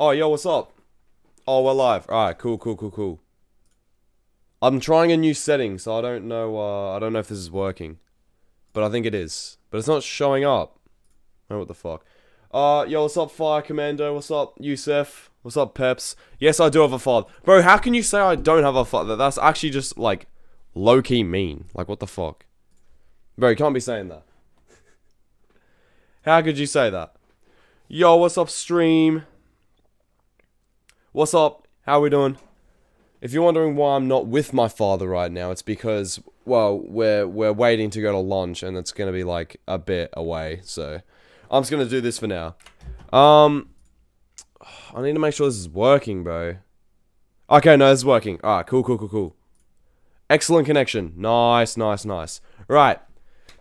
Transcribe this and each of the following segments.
Oh, yo, what's up? Oh, we're live. Alright, cool. I'm trying a new setting, so I don't know if this is working. But I think it is. But it's not showing up. Oh, what the fuck? Yo, what's up, Fire Commando? What's up, Yusef? What's up, Peps? Yes, I do have a father. Bro, how can you say I don't have a father? That's actually just, like, low-key mean. Like, what the fuck? Bro, you can't be saying that. How could you say that? Yo, what's up, stream? What's up? How we doing? If you're wondering why I'm not with my father right now, it's because, well, we're waiting to go to lunch, and it's gonna be, like, a bit away, so I'm just gonna do this for now. I need to make sure this is working, bro. Okay, no, this is working. Alright, cool. Excellent connection. Nice. Right.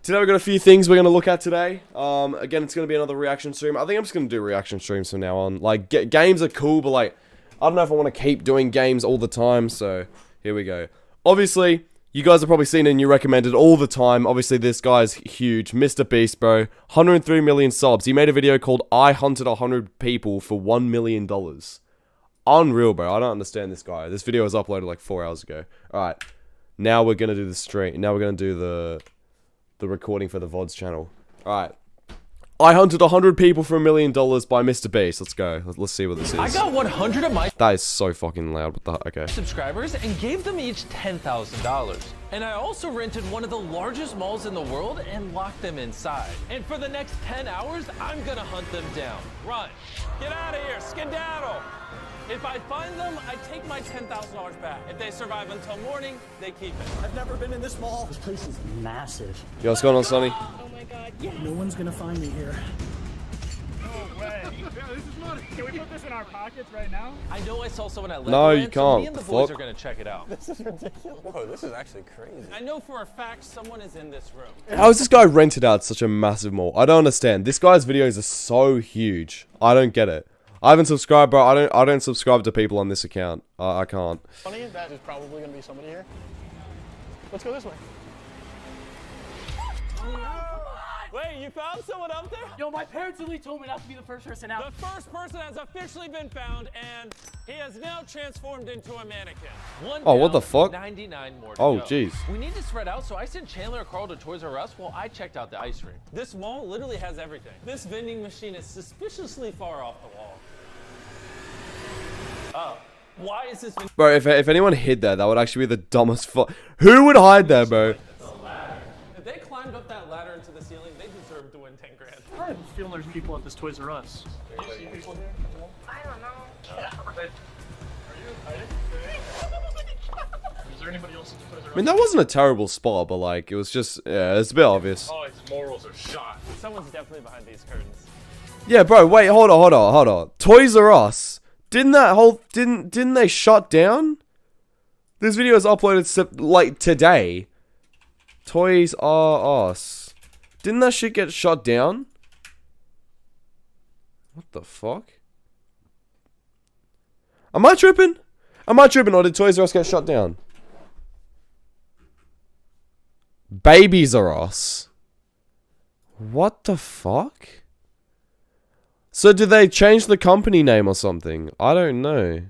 Today we've got a few things we're going to look at today. Again, it's going to be another reaction stream. I think I'm just going to do reaction streams from now on. Like, games are cool, but like, I don't know if I want to keep doing games all the time, so here we go. Obviously, you guys have probably seen it and you recommend it all the time. Obviously, this guy's huge. Mr. Beast, bro. 103 million subs. He made a video called I Hunted 100 People for $1 million. Unreal, bro. I don't understand this guy. This video was uploaded like 4 hours ago. Alright. Now we're going to do the stream. Now we're going to do the recording for the VODS channel. Alright. I hunted 100 people for $1 million by Mr. Beast. Let's go. Let's see what this is. I got 100 of my That is so fucking loud. What the okay. subscribers and gave them each $10,000. And I also rented one of the largest malls in the world and locked them inside. And for the next 10 hours, I'm gonna hunt them down. Run. Get out of here. Skedaddle. If I find them, I take my $10,000 back. If they survive until morning, they keep it. I've never been in this mall. This place is massive. Yo, what's going on, Sonny? Oh my god, yes! No one's gonna find me here. No way. Yeah, this is money. Can we put this in our pockets right now? I know I saw someone at Legoland, No, you so can't. me and the boys Fuck. are gonna check it out. This is ridiculous. Whoa, this is actually crazy. I know for a fact someone is in this room. How is this guy rented out such a massive mall? I don't understand. This guy's videos are so huge. I don't get it. I haven't subscribed, bro. I don't subscribe to people on this account. I can't. Funny, that is probably gonna be somebody here. Let's go this way. Wait, you found someone up there? Yo, my parents literally told me not to be the first person out. The first person has officially been found, and he has now transformed into a mannequin. One Oh, what down, the fuck? 99 more to Oh, go. jeez. We need to spread out, so I sent Chandler and Carl to Toys R Us while I checked out the ice rink. This mall literally has everything. This vending machine is suspiciously far off the wall. Oh, why is this? Bro, if anyone hid that would actually be the dumbest fuck. Who would hide there, bro? If they climbed up that ladder into the ceiling, they deserve to win 10 grand. I have a feeling there's people at this Toys R Us. Do you see people here? I don't know. Are you hiding? Is there anybody else at the Toys R Us? I mean, that wasn't a terrible spot, but like, it was just, yeah, it's a bit obvious. Oh, his morals are shot. Someone's definitely behind these curtains. Yeah, bro, wait, hold on. Toys R Us. Didn't they shut down? This video is uploaded like today. Toys R Us. Didn't that shit get shut down? What the fuck? Am I tripping? Or did Toys R Us get shut down? Babies R Us. What the fuck? So did they change the company name or something? I don't know.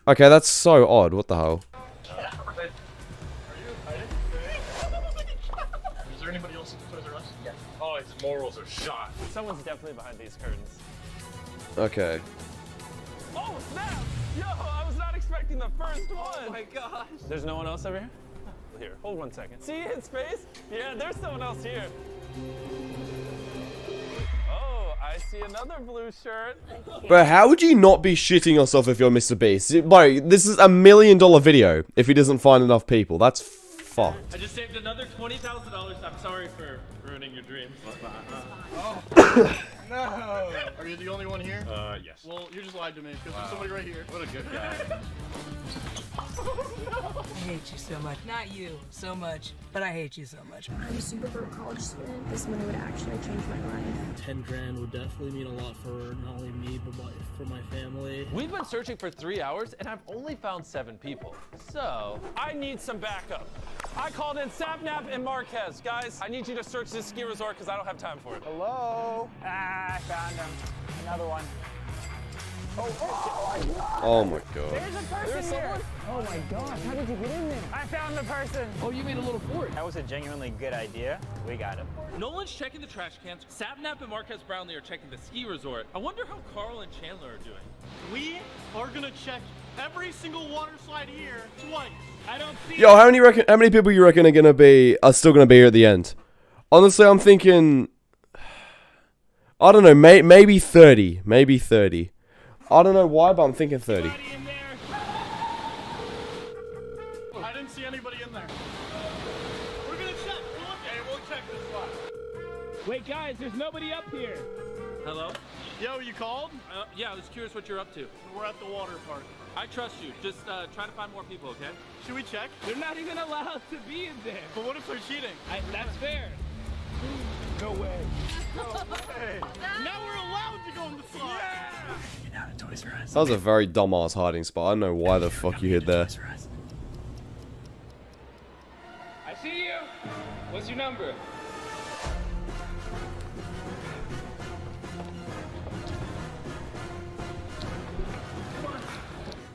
Okay, that's so odd. What the hell? Are you hiding? Is there anybody else at the Toys R Us? Yeah. Oh, his morals are shot. Someone's definitely behind these curtains. Okay. Oh, snap! Yo, I was not expecting the first one. Oh my gosh. There's no one else over here? Here, hold 1 second. See his face? Yeah, there's someone else here. Oh, I see another blue shirt. Bro, how would you not be shitting yourself if you're Mr. Beast? Bro, this is $1 million video if he doesn't find enough people. That's fucked. I just saved another $20,000. I'm sorry for ruining your dreams. No! Are you the only one here? Yes. Well, you just lied to me, because there's somebody right here. What a good guy. I hate you so much. Not you so much, but I hate you so much. I'm a super broke college student. This money would actually change my life. 10 grand would definitely mean a lot for not only me, but for my family. We've been searching for 3 hours, and I've only found 7 people. So, I need some backup. I called in Sapnap and Marquez. Guys, I need you to search this ski resort because I don't have time for it. Hello? Ah, I found him. Another one. Oh my god. There's a person here. Oh my gosh, how did you get in there? I found the person. Oh, you made a little fort. That was a genuinely good idea. We got him. Nolan's checking the trash cans. Sapnap and Marquez Brownlee are checking the ski resort. I wonder how Carl and Chandler are doing. We are gonna check every single water slide here twice. I don't see Yo, how many people you reckon are still gonna be here at the end? Honestly, I'm thinking, I don't know, maybe 30. Maybe 30. I don't know why, but I'm thinking 30. I didn't see anybody in there. We're gonna check. We'll check this spot. Wait, guys, there's nobody up here. Hello? Yo, you called? Yeah, I was curious what you're up to. We're at the water park. I trust you. Just try to find more people, okay? Should we check? They're not even allowed to be in there. But what if they're cheating? That's fair. No way. No way. Now we're allowed to go in the slide. That was a very dumbass hiding spot. I don't know why the fuck you hid there. I see you. What's your number?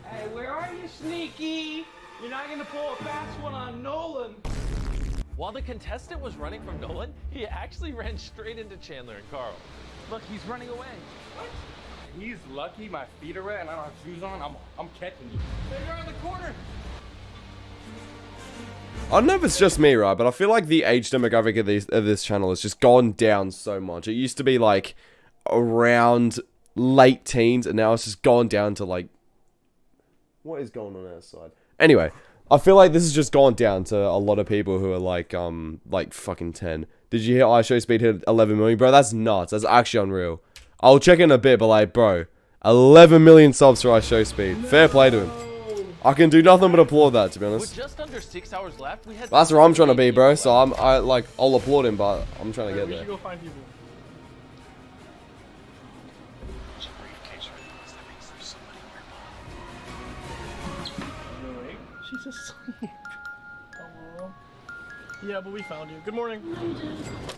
Hey, where are you, Sneaky? You're not gonna pull a fast one on Nolan. While the contestant was running from Nolan, he actually ran straight into Chandler and Carl. Look, he's running away. What? He's lucky my feet are wet and I don't have shoes on. I'm catching you. They're around the corner. I don't know if it's just me, right? But I feel like the age demographic of this channel has just gone down so much. It used to be like around late teens, and now it's just gone down to like, what is going on outside? Anyway, I feel like this has just gone down to a lot of people who are like fucking 10. Did you hear iShow Speed hit 11 million? Bro, that's nuts. That's actually unreal. I'll check in a bit, but like, bro, 11 million subs for iShow Speed. Fair play to him. I can do nothing but applaud that, to be honest. With just under 6 hours left, we had That's where I'm trying to be, bro. So I'll applaud him, but I'm trying to get We there. should go find people. She's asleep. Hello. Yeah, but we found you. Good morning.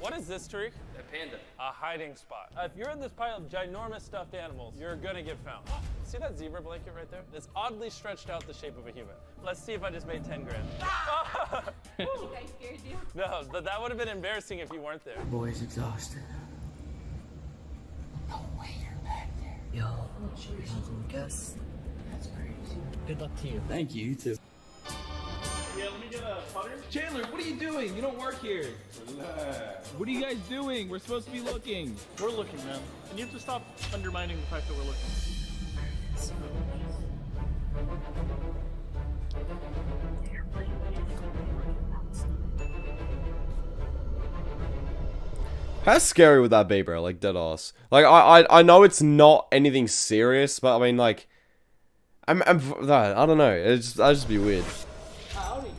What is this, Tariq? A panda. A hiding spot. If you're in this pile of ginormous stuffed animals, you're gonna get found. See that zebra blanket right there? It's oddly stretched out the shape of a human. Let's see if I just made 10 grand. You guys scared you? No, but that would have been embarrassing if you weren't there. Boy's exhausted. No way you're back there. Yo, Gus. That's crazy. Good luck to you. Thank you, you too. Yeah, let me get a putter. Chandler, what are you doing? You don't work here. What are you guys doing? We're supposed to be looking. We're looking, man. And you have to stop undermining the fact that we're looking. How scary would that be, bro? Like, dead ass. Like, I know it's not anything serious, but I mean, like, I don't know. That'd just be weird. Howdy.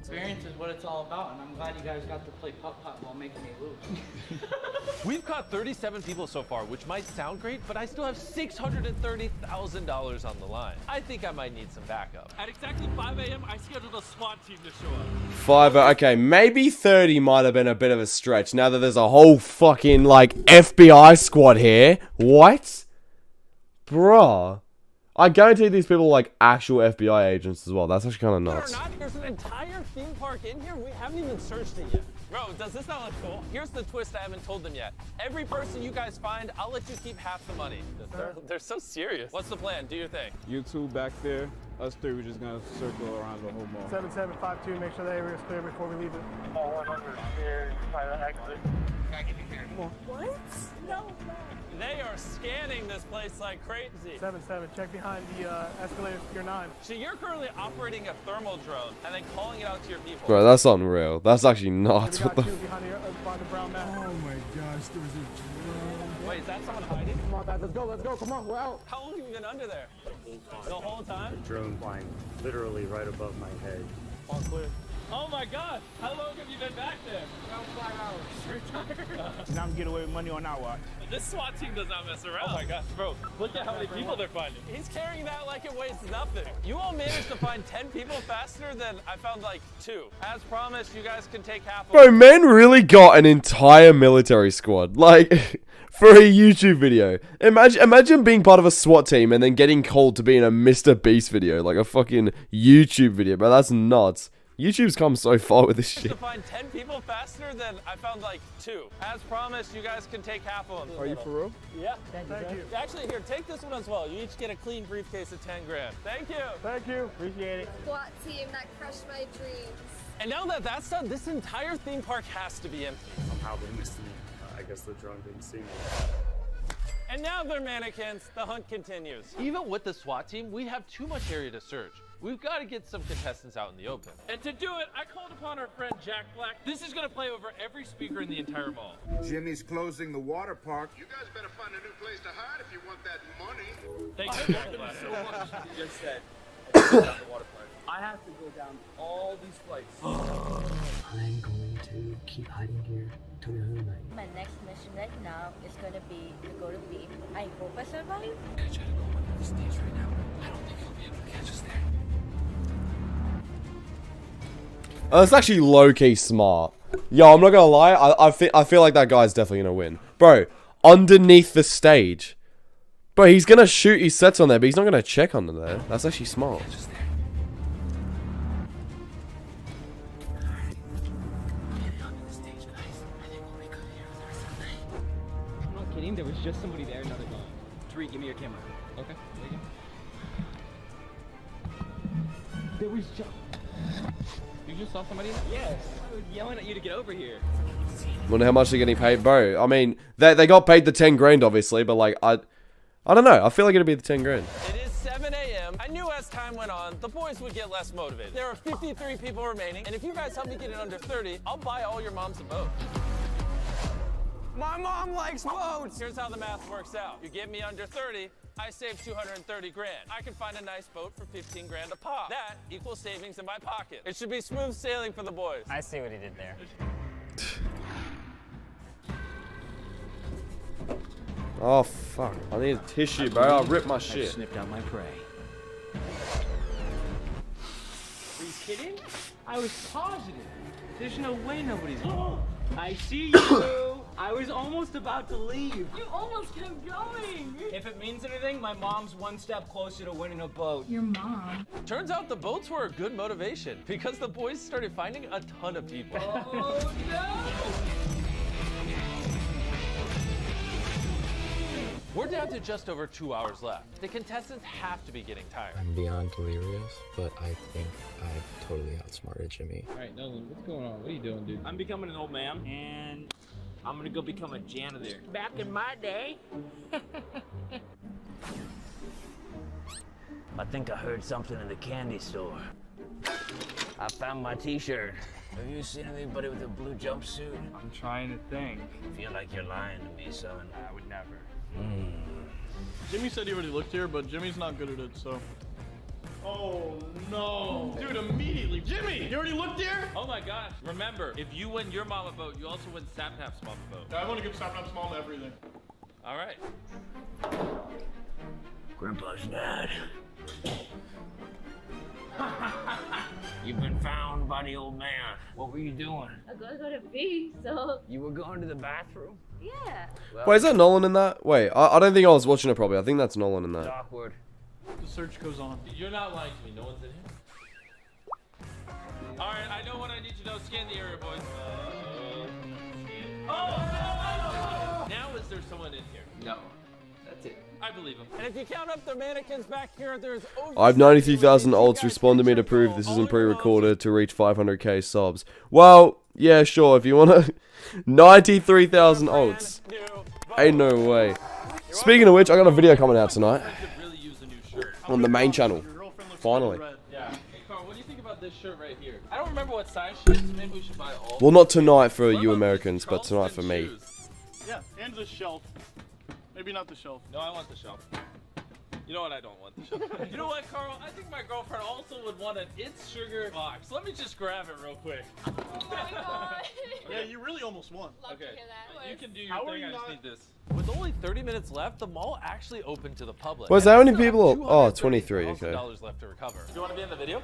Experience is what it's all about, and I'm glad you guys got to play putt-putt while making me lose. We've caught 37 people so far, which might sound great, but I still have $630,000 on the line. I think I might need some backup. At exactly 5 a.m., I scheduled a SWAT team to show up. 5, okay, maybe 30 might have been a bit of a stretch. Now that there's a whole fucking, like, FBI squad here. What? Bruh. I guarantee these people are, like, actual FBI agents as well. That's actually kind of nuts. Or not, there's an entire theme park in here. We haven't even searched it yet. Bro, does this not look cool? Here's the twist I haven't told them yet. Every person you guys find, I'll let you keep half the money. They're so serious. What's the plan? Do your thing. You two back there, Us three, we're just gonna circle around the whole mall. 7752, make sure the area is clear before we leave it. Oh, 100 here. Try to exit. What? No. They are scanning this place like crazy. 77, check behind the escalator, Pier 9. So you're currently operating a thermal drone and then calling it out to your people. Bro, that's unreal. That's actually nuts. We What got the? two behind the brown mat. Oh my gosh, there's a drone. Wait, is that someone hiding? Come on, guys, let's go, come on, we're out. How long have you been under there? The whole time? Drone flying literally right above my head. All clear. Oh my god! How long have you been back there? About 5 hours. Now I'm getting away with money on our watch. This SWAT team does not mess around. Oh my gosh, bro. Look at how many people they're finding. He's carrying that like it weighs nothing. You all managed to find 10 people faster than I found like 2. As promised, you guys can take half of Bro, men really got an entire military squad. Like, for a YouTube video. Imagine being part of a SWAT team and then getting called to be in a Mr. Beast video. Like a fucking YouTube video, bro. That's nuts. YouTube's come so far with this shit. to find 10 people faster than I found like 2. As promised, you guys can take half of them. Are you for real? Yeah. Thank you. Actually, here, take this one as well. You each get a clean briefcase of 10 grand. Thank you. Thank you. Appreciate it. SWAT team that crushed my dreams. And now that that's done, this entire theme park has to be empty. Somehow they missed me. I guess the drone didn't see me. And now they're mannequins. The hunt continues. Even with the SWAT team, we have too much area to search. We've got to get some contestants out in the open. And to do it, I called upon our friend Jack Black. This is going to play over every speaker in the entire mall. Jimmy's closing the water park. You guys better find a new place to hide if you want that money. Thank you, Jack Black. So much. You just said. The water park. I have to go down all these flights. I'm going to keep hiding here till the other night. My next mission right now is gonna be to go to B. I hope I survive. I'm gonna try to go on the stage right now. I don't think he'll be able to catch us there. That's actually low-key smart. Yo, I'm not gonna lie. I feel like that guy's definitely gonna win. Bro, underneath the stage. Bro, he's gonna shoot his sets on there, but he's not gonna check under there. That's actually smart. I'm not kidding, there was just somebody there, another gone. 3, give me your camera. Okay, there you go. There was just... You just saw somebody? Yes, I was yelling at you to get over here. Wonder how much they're getting paid, bro. I mean, they got paid the 10 grand, obviously, but like, I don't know. I feel like it'd be the 10 grand. It is 7 a.m. I knew as time went on, the boys would get less motivated. There are 53 people remaining, and if you guys help me get it under 30, I'll buy all your moms a boat. My mom likes boats! Here's how the math works out. You get me under 30, I save 230 grand. I can find a nice boat for 15 grand a pop. That equals savings in my pocket. It should be smooth sailing for the boys. I see what he did there. Oh, fuck. I need a tissue, bro. I'll rip my shit. Snipped out my prey. Are you kidding? I was positive. There's no way nobody's... I see you! I was almost about to leave. You almost kept going. If it means anything, my mom's one step closer to winning a boat. Your mom. Turns out the boats were a good motivation because the boys started finding a ton of people. Oh no! We're down to just over 2 hours left. The contestants have to be getting tired. I'm beyond delirious, but I think I've totally outsmarted Jimmy. Alright, Nolan, what's going on? What are you doing, dude? I'm becoming an old man, and I'm gonna go become a janitor. Back in my day. I think I heard something in the candy store. I found my t-shirt. Have you seen anybody with a blue jumpsuit? I'm trying to think. I feel like you're lying to me, son. I would never. Jimmy said he already looked here, but Jimmy's not good at it, so. Oh no. Dude, immediately. Jimmy, you already looked here? Oh my gosh. Remember, if you win your mama boat, you also win Sapnap's mama boat. I want to give Sapnap's mom everything. All right. Grandpa's dad. You've been found by the old man. What were you doing? I'm gonna go to B, so You were going to the bathroom? yeah. Well, Wait, is that Nolan in that? Wait, I don't think I was watching it properly. I think that's Nolan in it's that. awkward. The search goes on. You're not lying to me. No one's in here. All right, I know what I need to know. Scan the area, boys. Now is there someone in here? No. That's it. I believe him. And if you count up the mannequins back here, there's over I have 93,000 alts respond to me to prove this isn't pre-recorded to reach 500k subs. Well, yeah, sure, if you wanna... 93,000 alts. Ain't no way. Speaking of which, I got a video coming out tonight. On the main channel. Finally. Yeah. Hey, Carl, what do you think about this shirt right here? I don't remember what size shirt, so maybe we should buy all. Well, not tonight for you Americans, but tonight for me. Yeah, and the shelf. Maybe not the shelf. No, I want the shelf. You know what? I don't want the shelf. You know what, Carl? I think my girlfriend also would want an It's Sugar box. Let me just grab it real quick. Oh my god. Yeah, you really almost won. Okay. You can do your thing. I just need this. With only 30 minutes left, the mall actually opened to the public. What's how many people? Oh, 23. Okay. $230,000 left to recover. Do you want to be in the video?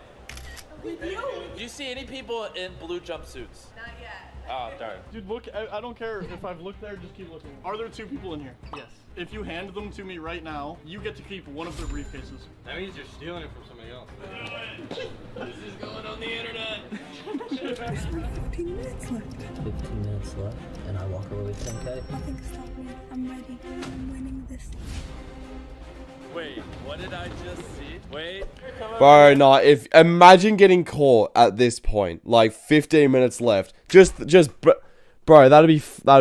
Video? Do you see any people in blue jumpsuits? Not yet. Oh, darn. Dude, look, I don't care if I've looked there, just keep looking. Are there 2 people in here? Yes. If you hand them to me right now, you get to keep one of their briefcases. That means you're stealing it from somebody else. This is going on the internet. There's only 15 minutes left. 15 minutes left, and I walk away with 10k? Nothing can stop me. I'm ready. I'm winning this. Wait, what did I just see? Wait. Bro, nah, if imagine getting caught at this point, like 15 minutes left. Bro, that'd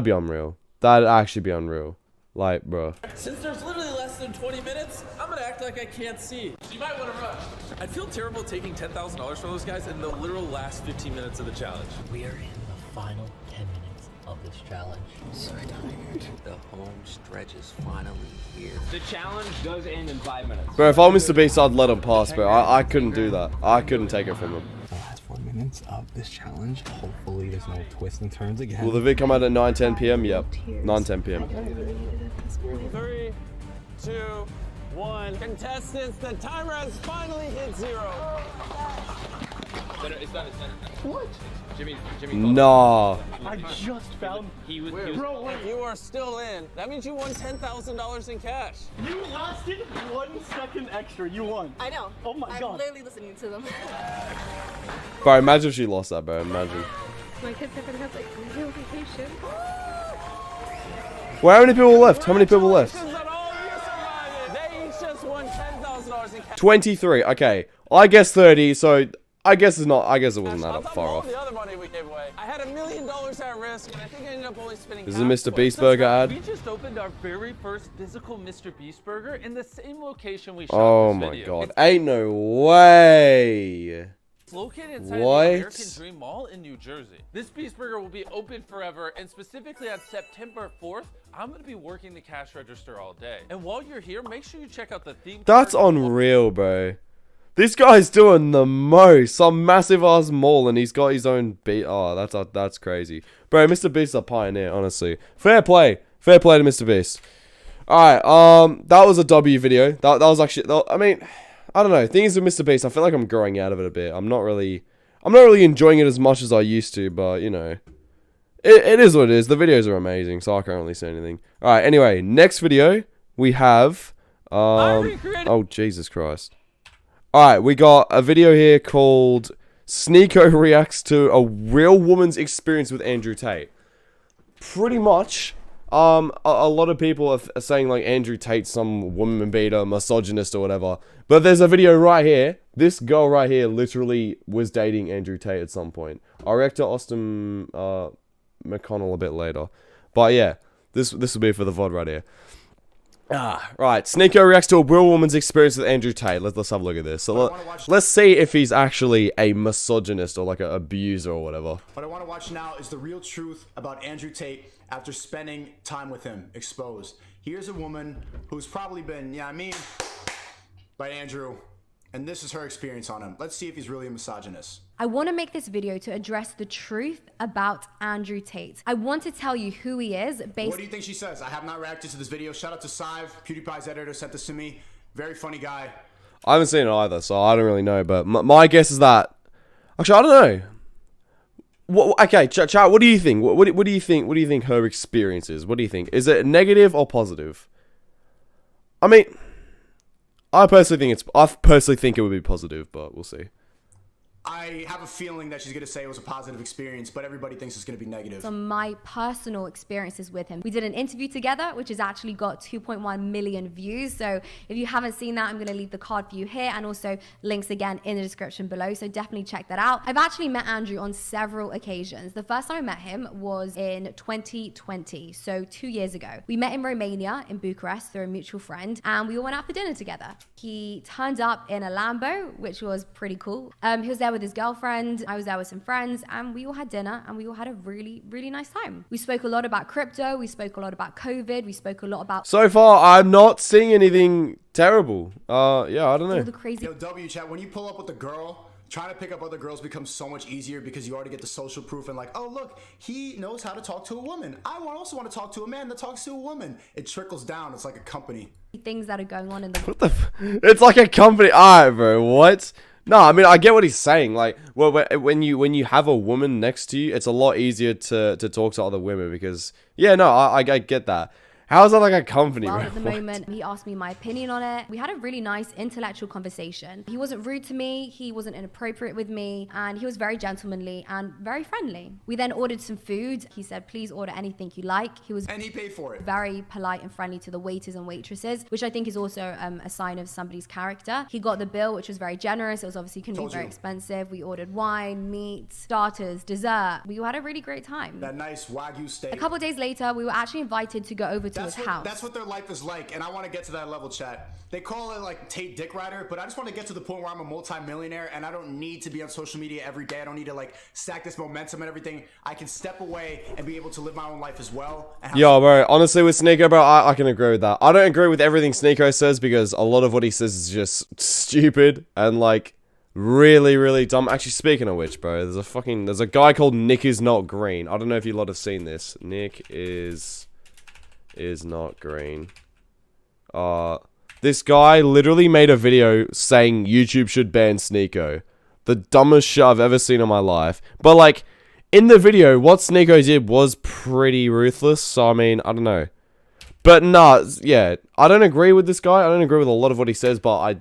be unreal. That'd actually be unreal. Like, bro. Since there's literally less than 20 minutes, I'm gonna act like I can't see. So you might want to rush. I'd feel terrible taking $10,000 from those guys in the literal last 15 minutes of the challenge. We are in the final 10 minutes of this challenge. So tired. The home stretch is finally here. The challenge does end in 5 minutes. Bro, if I was Mr. Beast, I'd let him pass, bro. I couldn't do that. I couldn't take it from him. The last 4 minutes of this challenge. Hopefully there's no twists and turns again. Will the vid come out at 9:10 p.m.? Yep. 9:10 p.m. 3, 2, 1. Contestants, the timer has finally hit 0. It's done. What? Jimmy. Nah. I just found. Bro, if you are still in, that means you won $10,000 in cash. You lasted 1 second extra. You won. I know. Oh my god. I'm literally listening to them. Bro, imagine if she lost that, bro. Imagine. My kids are gonna have like a real vacation. Well, how many people left? How many people left? They each just won $10,000 in cash. 23. Okay. I guess 30, so I guess it wasn't that far off. The other money we gave away. I had $1 million at risk, and I think I ended up only spending. This is a Mr. Beast burger ad. We just opened our very first physical Mr. Beast burger in the same location we shot Oh this my video. god. Ain't no way. It's located inside What? the American Dream Mall in New Jersey. This Beast Burger will be open forever, and specifically on September 4th, I'm going to be working the cash register all day. And while you're here, make sure you check out the theme. That's unreal, bro. This guy's doing the most. Some massive ass mall, and he's got his own beat. Oh, that's crazy, bro. Mr. Beast's a pioneer, honestly. Fair play to Mr. Beast. All right, that was a W video. That was actually. I mean, I don't know. Things with Mr. Beast, I feel like I'm growing out of it a bit. I'm not really enjoying it as much as I used to, but you know, it is what it is. The videos are amazing, so I can't really say anything. All right. Anyway, next video we have. Oh Jesus Christ. Alright, we got a video here called Sneeko Reacts to a Real Woman's Experience with Andrew Tate. Pretty much, a lot of people are saying like Andrew Tate's some woman beater, misogynist or whatever. But there's a video right here. This girl right here literally was dating Andrew Tate at some point. I'll react to Austin McConnell a bit later. But yeah, this will be for the VOD right here. Right. Sneeko reacts to a real woman's experience with Andrew Tate. Let's have a look at this. So let's see if he's actually a misogynist or like an abuser or whatever. What I want to watch now is the real truth about Andrew Tate after spending time with him, exposed. Here's a woman who's probably been, by Andrew, and this is her experience on him. Let's see if he's really a misogynist. I want to make this video to address the truth about Andrew Tate. I want to tell you who he is based... What do you think she says? I have not reacted to this video. Shout out to Sive, PewDiePie's editor, sent this to me. Very funny guy. I haven't seen it either, so I don't really know, but my guess is that... Actually, I don't know. Okay, chat, what do you think? What do you think? What do you think her experience is? What do you think? Is it negative or positive? I mean... I personally think it would be positive, but we'll see. I have a feeling that she's going to say it was a positive experience, but everybody thinks it's going to be negative. On my personal experiences with him. We did an interview together, which has actually got 2.1 million views. So if you haven't seen that, I'm going to leave the card for you here and also links again in the description below. So definitely check that out. I've actually met Andrew on several occasions. The first time I met him was in 2020, so 2 years ago. We met in Romania, in Bucharest, through a mutual friend, and we all went out for dinner together. He turned up in a Lambo, which was pretty cool. He was there with his girlfriend, I was there with some friends, and we all had dinner and we all had a really, really nice time. We spoke a lot about crypto, we spoke a lot about COVID, we spoke a lot about... So far, I'm not seeing anything terrible. Yeah, I don't know. All the crazy... Yo, W chat, when you pull up with a girl, trying to pick up other girls becomes so much easier because you already get the social proof and like, oh look, he knows how to talk to a woman. I also want to talk to a man that talks to a woman. It trickles down. It's like a company. Things that are going on in the... What the it's like a company. Alright, bro, what? No, I mean, I get what he's saying. Like, well, when you have a woman next to you, it's a lot easier to talk to other women because, yeah, no, I get that. How is that like a company? Well, bro? at the moment, he asked me my opinion on it. We had a really nice intellectual conversation. He wasn't rude to me, he wasn't inappropriate with me, and he was very gentlemanly and very friendly. We then ordered some food. He said, please order anything you like. And he paid for it. Very polite and friendly to the waiters and waitresses, which I think is also a sign of somebody's character. He got the bill, which was very generous. It was obviously going to be very expensive. We ordered wine, meat, starters, dessert. We had a really great time. That nice Wagyu steak. A couple of days later, we were actually invited to go over to his house. That's what their life is like, and I want to get to that level, chat. They call it like Tate Dick Rider, but I just want to get to the point where I'm a multi-millionaire and I don't need to be on social media every day. I don't need to like stack this momentum and everything. I can step away and be able to live my own life as well. Yo, bro, honestly with Sneeko, bro, I can agree with that. I don't agree with everything Sneeko says because a lot of what he says is just stupid and like really, really dumb. Actually, speaking of which, bro, there's a guy called Nick is not green. I don't know if you lot have seen this. Nick is not green. This guy literally made a video saying YouTube should ban Sneeko. The dumbest shit I've ever seen in my life. But like, in the video, what Sneeko did was pretty ruthless. So I mean, I don't know. But nah, yeah, I don't agree with this guy. I don't agree with a lot of what he says, but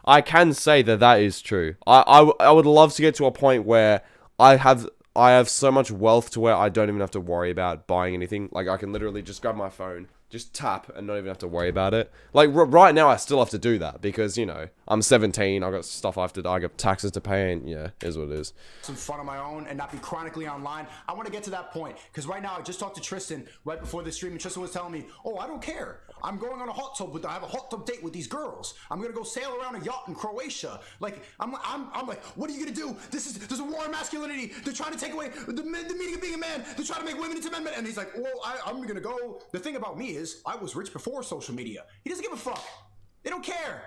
I can say that is true. I would love to get to a point where I have so much wealth to where I don't even have to worry about buying anything. Like, I can literally just grab my phone, just tap, and not even have to worry about it. Like, right now, I still have to do that because, you know, I'm 17, I got stuff I got taxes to pay, and yeah, it is what it is. Some fun on my own and not be chronically online. I want to get to that point because right now, I just talked to Tristan right before this stream, and Tristan was telling me, oh, I don't care. I'm going on a hot tub I have a hot tub date with these girls. I'm gonna go sail around a yacht in Croatia. Like, I'm like, what are you gonna do? There's a war on masculinity. They're trying to take away the meaning of being a man. They're trying to make women into men. And he's like, well, I'm gonna go. The thing about me is, I was rich before social media. He doesn't give a fuck. They don't care.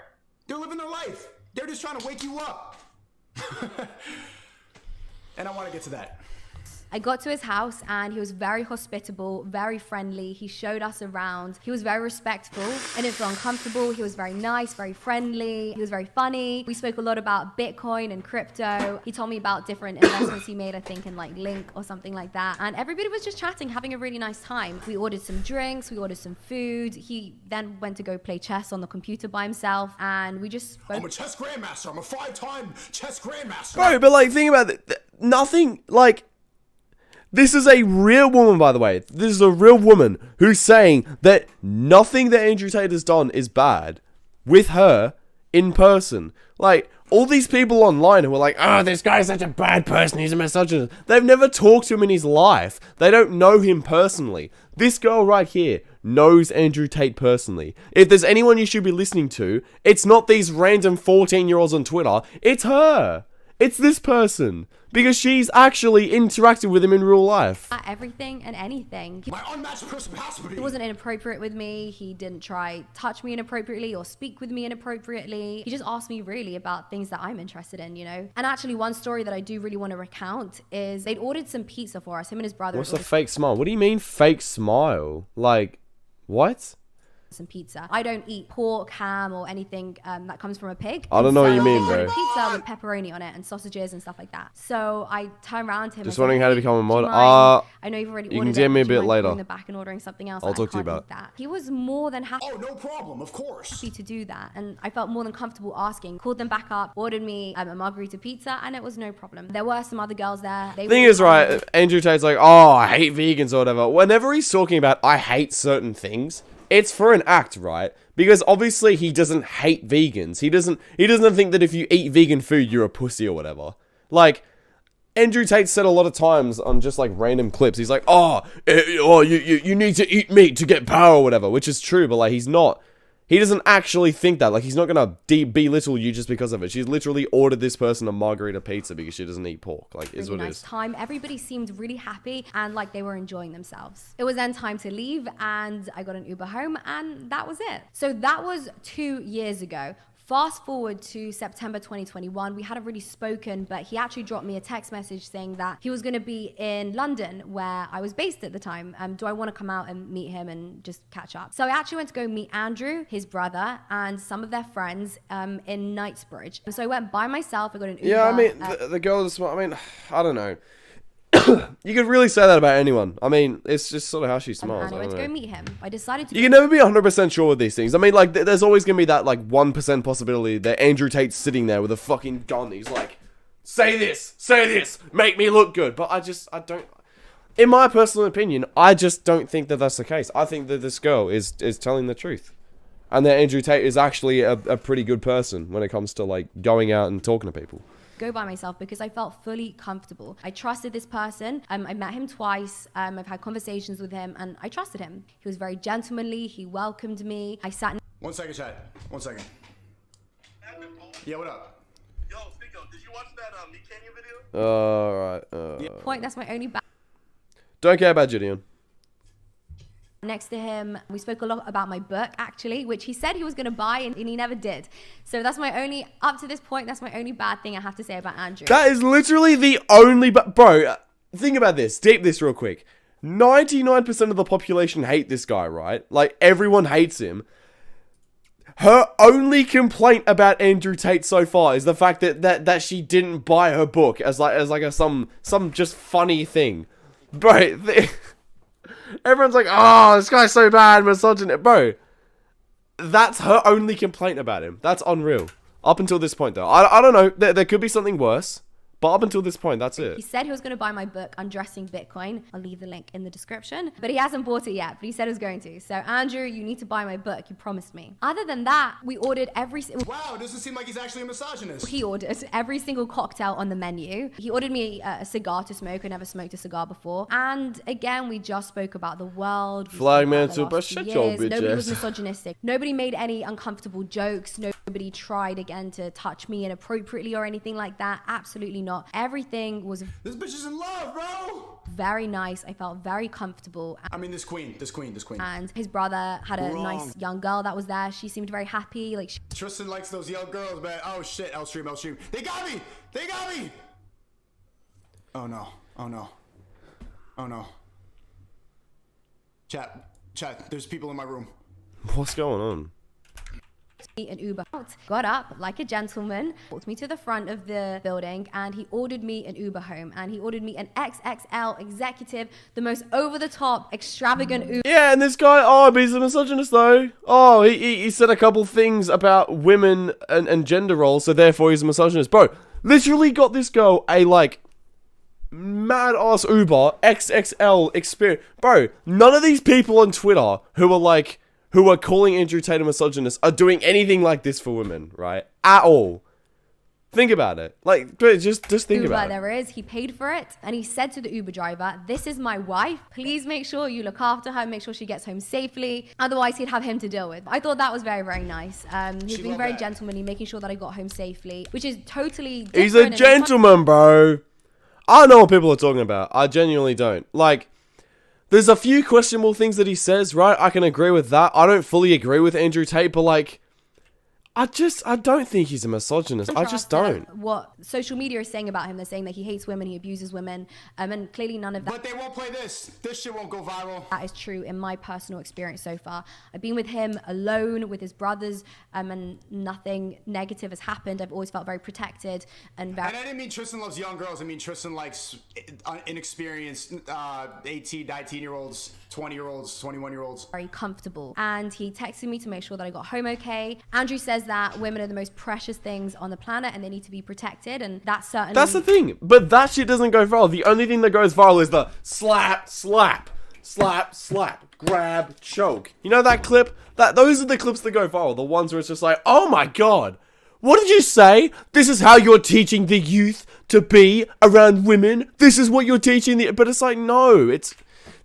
They're living their life. They're just trying to wake you up. And I want to get to that. I got to his house and he was very hospitable, very friendly. He showed us around. He was very respectful. I didn't feel uncomfortable. He was very nice, very friendly. He was very funny. We spoke a lot about Bitcoin and crypto. He told me about different investments he made, I think in like Link or something like that. And everybody was just chatting, having a really nice time. We ordered some drinks, we ordered some food. He then went to go play chess on the computer by himself and we just spoke. I'm a chess grandmaster. I'm a 5-time chess grandmaster. Bro, but like, think about it. Nothing, like, this is a real woman, by the way. This is a real woman who's saying that nothing that Andrew Tate has done is bad with her in person. Like, all these people online who are like, oh, this guy's such a bad person, he's a misogynist. They've never talked to him in his life. They don't know him personally. This girl right here knows Andrew Tate personally. If there's anyone you should be listening to, it's not these random 14-year-olds on Twitter. It's her. It's this person. Because she's actually interacted with him in real life. Everything and anything. My unmatched personality. He wasn't inappropriate with me. He didn't try touch me inappropriately or speak with me inappropriately. He just asked me really about things that I'm interested in, you know? And actually one story that I do really want to recount is they'd ordered some pizza for us, him and his brother. What's the fake smile? What do you mean fake smile? Like, what? some pizza. I don't eat pork, ham, or anything that comes from a pig. I don't know what you mean, they ordered bro. Pizza with pepperoni on it and sausages and stuff like that. So I turned around to him. Just and wondering said, how to "Hey, become a do you mod. mind- I know you've already You ordered can DM me a it. Do you bit mind later. calling the back and ordering something else. I'll talk to you I can't about eat that." He was more than happy. Oh, no problem, of course. Happy to do that, and I felt more than comfortable asking. Called them back up, ordered me a margarita pizza, and it was no problem. There were some other girls there. They Thing were is, right, Andrew Tate's like, oh, I hate vegans or whatever. Whenever he's talking about I hate certain things, it's for an act, right? Because obviously he doesn't hate vegans. He doesn't think that if you eat vegan food, you're a pussy or whatever. Like, Andrew Tate said a lot of times on just like random clips, he's like, you need to eat meat to get power or whatever, which is true, but like he doesn't actually think that. Like, he's not gonna belittle you just because of it. She's literally ordered this person a margarita pizza because she doesn't eat pork. Like, is what it is. Time. Everybody seemed really happy and like they were enjoying themselves. It was then time to leave, and I got an Uber home, and that was it. So that was 2 years ago. Fast forward to September 2021, we hadn't really spoken, but he actually dropped me a text message saying that he was going to be in London, where I was based at the time. Do I want to come out and meet him and just catch up? So I actually went to go meet Andrew, his brother, and some of their friends in Knightsbridge. So I went by myself. I got an Uber. Yeah, I mean, the girl is, I mean, I don't know. You could really say that about anyone. I mean, it's just sort of how she smells. And I went to go meet him. I decided to. You can never be 100% sure with these things. I mean, like, there's always going to be that, like, 1% possibility that Andrew Tate's sitting there with a fucking gun. He's like, say this, make me look good. But I don't. In my personal opinion, I just don't think that that's the case. I think that this girl is telling the truth. And that Andrew Tate is actually a pretty good person when it comes to, like, going out and talking to people. Go by myself because I felt fully comfortable. I trusted this person. I met him twice. I've had conversations with him and I trusted him. He was very gentlemanly. He welcomed me. I sat in. 1 second, chat. 1 second. Yeah, what up? Yo, Spico, did you watch that Meat Canyon video? Alright. Point, that's my only bad. Don't care about Gideon. Next to him, we spoke a lot about my book, actually, which he said he was going to buy and he never did. So that's my only, up to this point, that's my only bad thing I have to say about Andrew. That is literally the only, bro, think about this. Deep this real quick. 99% of the population hate this guy, right? Like, everyone hates him. Her only complaint about Andrew Tate so far is the fact that she didn't buy her book as some just funny thing. Bro, everyone's like, oh, this guy's so bad, misogynist. Bro, that's her only complaint about him. That's unreal. Up until this point, though. I don't know. There could be something worse. But up until this point, that's it. He said he was going to buy my book, Undressing Bitcoin. I'll leave the link in the description. But he hasn't bought it yet, but he said he was going to. So, Andrew, you need to buy my book. You promised me. Other than that, we ordered every... Wow, it doesn't seem like he's actually a misogynist. He ordered every single cocktail on the menu. He ordered me a cigar to smoke. I never smoked a cigar before. And again, we just spoke about the world. Flagman super, shut your bitch Nobody was ass. misogynistic. Nobody made any uncomfortable jokes. Nobody tried again to touch me inappropriately or anything like that. Absolutely not. Everything was... This bitch is in love, bro! Very nice. I felt very comfortable. I mean, this queen. And his brother had a nice young girl that was there. She seemed very happy. Like Tristan likes those young girls, man. Oh shit, I'll stream. They got me! Oh no. Chat, there's people in my room. What's going on? An Uber out, got up like a gentleman, walked me to the front of the building, and he ordered me an Uber home, and he ordered me an XXL executive, the most over-the-top extravagant Uber. Yeah, and this guy, but he's a misogynist though. Oh, he said a couple things about women and gender roles, so therefore he's a misogynist. Bro, literally got this girl a like mad ass Uber XXL experience. Bro, none of these people on Twitter who are calling Andrew Tate a misogynist are doing anything like this for women, right? At all. Think about it. Like, just think about it. There is. He paid for it, and he said to the Uber driver, "This is my wife. Please make sure you look after her, make sure she gets home safely. Otherwise, he'd have him to deal with." I thought that was very, very nice. He's been very gentlemanly, making sure that I got home safely, which is totally different. He's a gentleman, bro. I don't know what people are talking about. I genuinely don't. Like, there's a few questionable things that he says, right? I can agree with that. I don't fully agree with Andrew Tate, but like, I don't think he's a misogynist. I just don't. What social media is saying about him, they're saying that he hates women, he abuses women, and clearly none of that. But they won't play this. This shit won't go viral. That is true in my personal experience so far. I've been with him alone with his brothers, and nothing negative has happened. I've always felt very protected and very. And I didn't mean Tristan loves young girls. I mean Tristan likes inexperienced 18, 19-year-olds, 20-year-olds, 21-year-olds. Very comfortable. And he texted me to make sure that I got home okay. Andrew says that women are the most precious things on the planet and they need to be protected, and that's certainly... That's the thing. But that shit doesn't go viral. The only thing that goes viral is the slap, slap, slap, slap, grab, choke. You know that clip? Those are the clips that go viral. The ones where it's just like, oh my god, what did you say? This is how you're teaching the youth to be around women? This is what you're teaching the... But it's like, no,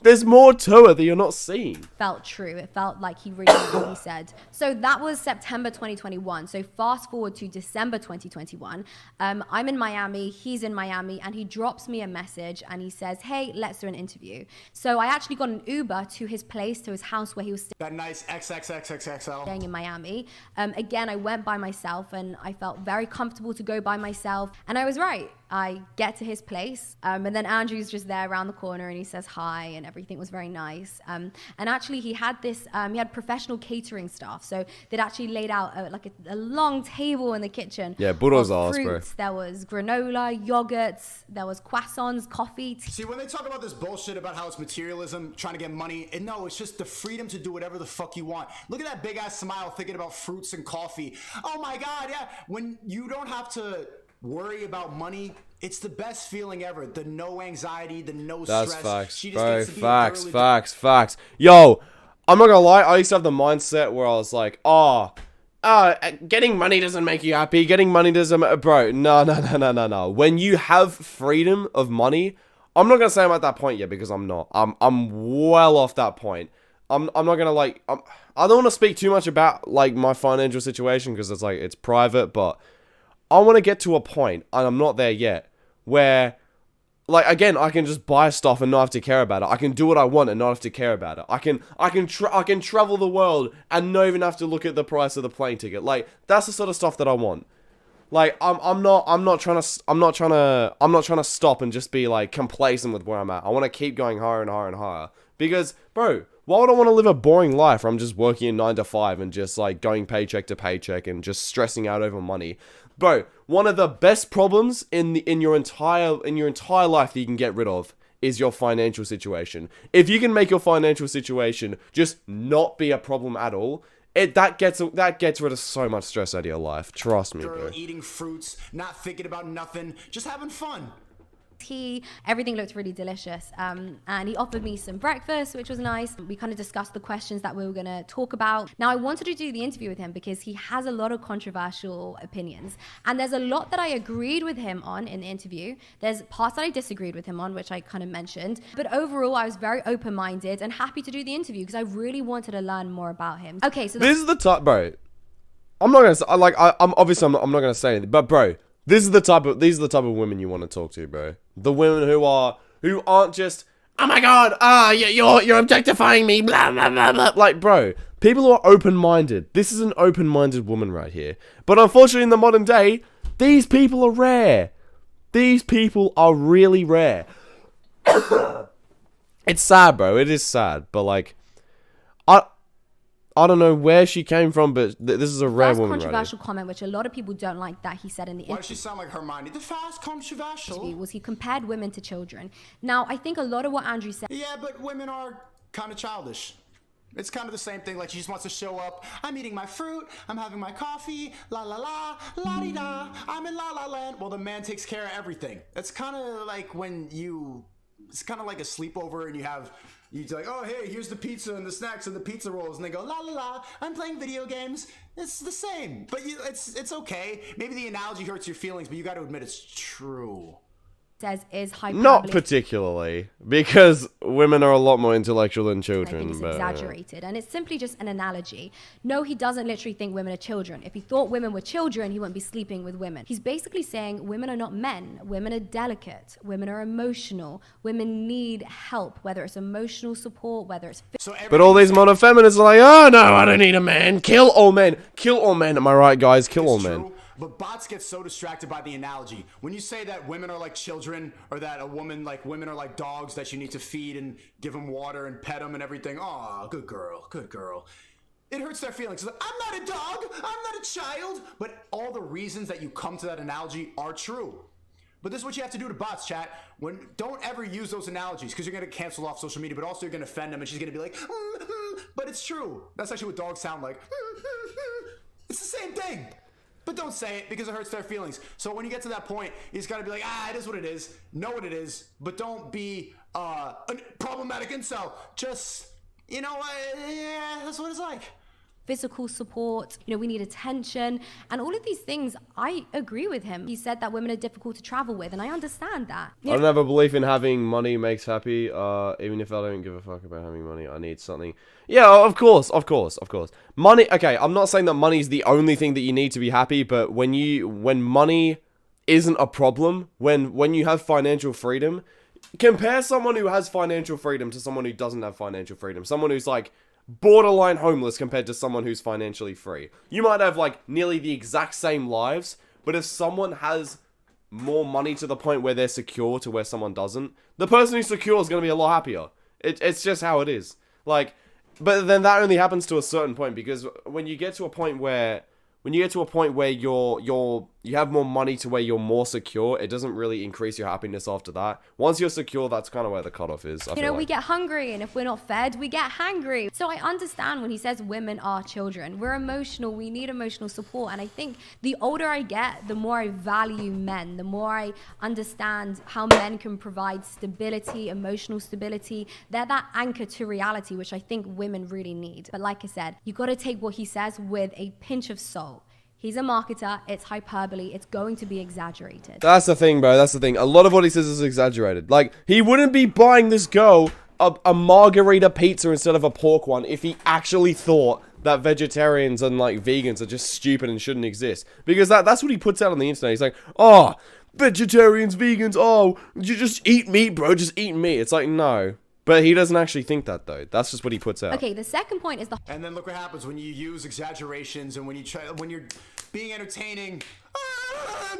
there's more to it that you're not seeing. Felt true. It felt like he really knew what he said. So that was September 2021. So fast forward to December 2021. I'm in Miami, he's in Miami, and he drops me a message and he says, hey, let's do an interview. So I actually got an Uber to his place, to his house where he was staying. That nice XXXXXL. Staying in Miami. Again, I went by myself and I felt very comfortable to go by myself. And I was right. I get to his place, and then Andrew's just there around the corner and he says hi, and everything was very nice. And actually he had this, he had professional catering staff. So they'd actually laid out a long table in the kitchen. Yeah, burros ass, bro. There was granola, yogurts, there was croissants, coffee. See, when they talk about this bullshit about how it's materialism, trying to get money, and no, it's just the freedom to do whatever the fuck you want. Look at that big ass smile thinking about fruits and coffee. Oh my God, yeah. When you don't have to worry about money, it's the best feeling ever. The no anxiety, the no stress. That's facts, She just bro. gets to be Facts. Yo, I'm not gonna lie. I used to have the mindset where I was like, getting money doesn't make you happy. Getting money doesn't, bro. No. When you have freedom of money, I'm not gonna say I'm at that point yet because I'm not. I'm well off that point. I'm not gonna I don't want to speak too much about like my financial situation because it's private, but I want to get to a point, and I'm not there yet, where, like, again, I can just buy stuff and not have to care about it. I can do what I want and not have to care about it. I can travel the world and not even have to look at the price of the plane ticket. Like, that's the sort of stuff that I want. Like, I'm not trying to stop and just be like complacent with where I'm at. I want to keep going higher and higher and higher. Because, bro, why would I want to live a boring life where I'm just working in 9 to 5 and just like going paycheck to paycheck and just stressing out over money? Bro, one of the best problems in your entire life that you can get rid of is your financial situation. If you can make your financial situation just not be a problem at all, that gets rid of so much stress out of your life. Trust me, bro. Eating fruits, not thinking about nothing, just having fun. Everything looked really delicious, and he offered me some breakfast, which was nice. We kind of discussed the questions that we were going to talk about. Now, I wanted to do the interview with him because he has a lot of controversial opinions, and there's a lot that I agreed with him on in the interview. There's parts that I disagreed with him on, which I kind of mentioned, but overall I was very open-minded and happy to do the interview because I really wanted to learn more about him. Okay, so this is the type, bro. I'm not gonna say, I'm obviously I'm not gonna say anything, but bro, these are the type of women you want to talk to, bro. The women who aren't just, oh my god, you're objectifying me, blah blah blah blah. Like, bro, people who are open-minded. This is an open-minded woman right here. But unfortunately, in the modern day, these people are rare. These people are really rare. It's sad, bro. It is sad, but like, I don't know where she came from, but this is a rare woman, right? Controversial comment, which a lot of people don't like, that he said in the interview. Why does she sound like Hermione? The fast controversial. Was he compared women to children? Now, I think a lot of what Andrew said. Yeah, but women are kind of childish. It's kind of the same thing. Like, she just wants to show up. I'm eating my fruit. I'm having my coffee. La la la, la di da. I'm in la la land. Well, the man takes care of everything. It's kind of like it's kind of like a sleepover, and you're like, oh, hey, here's the pizza and the snacks and the pizza rolls. And they go, la, la, la, I'm playing video games. It's the same. But it's okay. Maybe the analogy hurts your feelings, but you got to admit it's true. says is hyperbole. Not particularly, because women are a lot more intellectual than children. I think it's but, exaggerated, and it's simply just an analogy. No, he doesn't literally think women are children. If he thought women were children, he wouldn't be sleeping with women. He's basically saying women are not men. Women are delicate. Women are emotional. Women need help, whether it's emotional support, whether it's... But all these modern feminists are like, oh no, I don't need a man. Kill all men. Kill all men. Am I right, guys? Kill all men. But bots get so distracted by the analogy. When you say that women are like children, or that women are like dogs that you need to feed and give them water and pet them and everything. Oh, good girl, good girl. It hurts their feelings. It's like, I'm not a dog, I'm not a child. But all the reasons that you come to that analogy are true. But this is what you have to do to bots, chat. Don't ever use those analogies, because you're going to cancel off social media, but also you're going to offend them, and she's going to be like, but it's true. That's actually what dogs sound like. It's the same thing. But don't say it, because it hurts their feelings. So when you get to that point, you just got to be like, it is what it is. Know what it is. But don't be a problematic incel. Just, you know, yeah, that's what it's like. Physical support, you know, we need attention, and all of these things. I agree with him. He said that women are difficult to travel with, and I understand that. I don't have a belief in having money makes happy. Even if I don't give a fuck about having money, I need something. Yeah, of course. Money. Okay, I'm not saying that money is the only thing that you need to be happy, but when money isn't a problem, when you have financial freedom, compare someone who has financial freedom to someone who doesn't have financial freedom. Someone who's like borderline homeless compared to someone who's financially free. You might have like nearly the exact same lives, but if someone has more money to the point where they're secure to where someone doesn't, the person who's secure is going to be a lot happier. It's just how it is. Like, but then that only happens to a certain point, because when you get to a point where you have more money to where you're more secure, it doesn't really increase your happiness after that. Once you're secure, that's kind of where the cutoff is. You know, we get hungry, and if we're not fed, we get hangry. So I understand when he says women are children. We're emotional. We need emotional support. And I think the older I get, the more I value men, the more I understand how men can provide stability, emotional stability. They're that anchor to reality, which I think women really need. But like I said, you got to take what he says with a pinch of salt. He's a marketer. It's hyperbole. It's going to be exaggerated. That's the thing, bro. That's the thing. A lot of what he says is exaggerated. Like, he wouldn't be buying this girl a margarita pizza instead of a pork one if he actually thought that vegetarians and, like, vegans are just stupid and shouldn't exist. Because that's what he puts out on the internet. He's like, oh, vegetarians, vegans, oh, you just eat meat, bro. Just eat meat. It's like, no. But he doesn't actually think that, though. That's just what he puts out. Okay, the second point is and then look what happens when you use exaggerations and when you're being entertaining.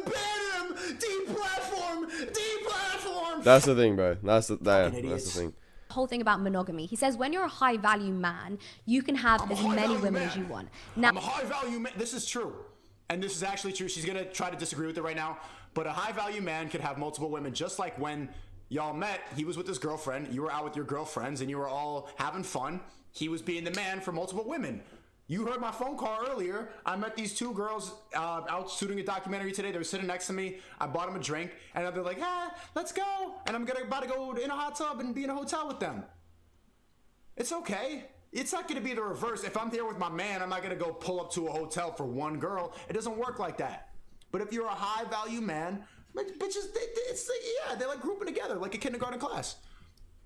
Ban him! Deplatform! That's the thing, bro. That's the thing. Whole thing about monogamy. He says when you're a high value man, you can have as many women as you want. Now, I'm a high value man. This is true. And this is actually true. She's going to try to disagree with it right now. But a high value man could have multiple women, just like when y'all met, he was with his girlfriend, you were out with your girlfriends, and you were all having fun. He was being the man for multiple women. You heard my phone call earlier. I met these two girls out shooting a documentary today. They were sitting next to me. I bought them a drink, and they're like, let's go. And I'm about to go in a hot tub and be in a hotel with them. It's okay. It's not going to be the reverse. If I'm there with my man, I'm not going to go pull up to a hotel for one girl. It doesn't work like that. But if you're a high-value man, bitches, they're like grouping together like a kindergarten class.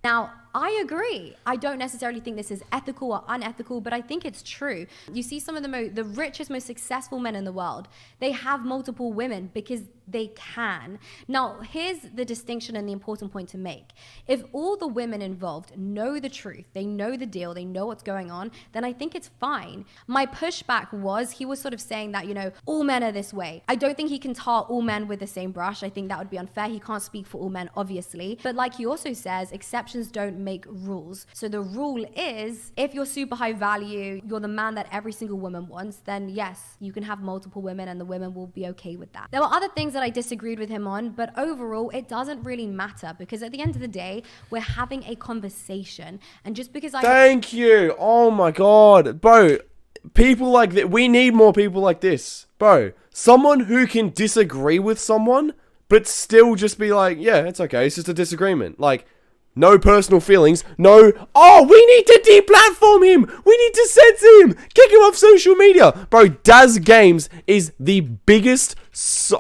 Now, I agree. I don't necessarily think this is ethical or unethical, but I think it's true. You see some of the richest, most successful men in the world, they have multiple women because they can. Now, here's the distinction and the important point to make. If all the women involved know the truth, they know the deal, they know what's going on, then I think it's fine. My pushback was, he was sort of saying that, you know, all men are this way. I don't think he can tar all men with the same brush. I think that would be unfair. He can't speak for all men, obviously. But like he also says, exceptions don't make rules. So the rule is, if you're super high value, you're the man that every single woman wants, then yes, you can have multiple women and the women will be okay with that. There were other things that I disagreed with him on, but overall, it doesn't really matter because at the end of the day, we're having a conversation. And just because Thank you. Oh my God. Bro, people like that. We need more people like this. Bro, someone who can disagree with someone, but still just be like, yeah, it's okay. It's just a disagreement. Like, no personal feelings. No, oh, we need to deplatform him. We need to censor him. Kick him off social media. Bro, Daz Games is the biggest, softest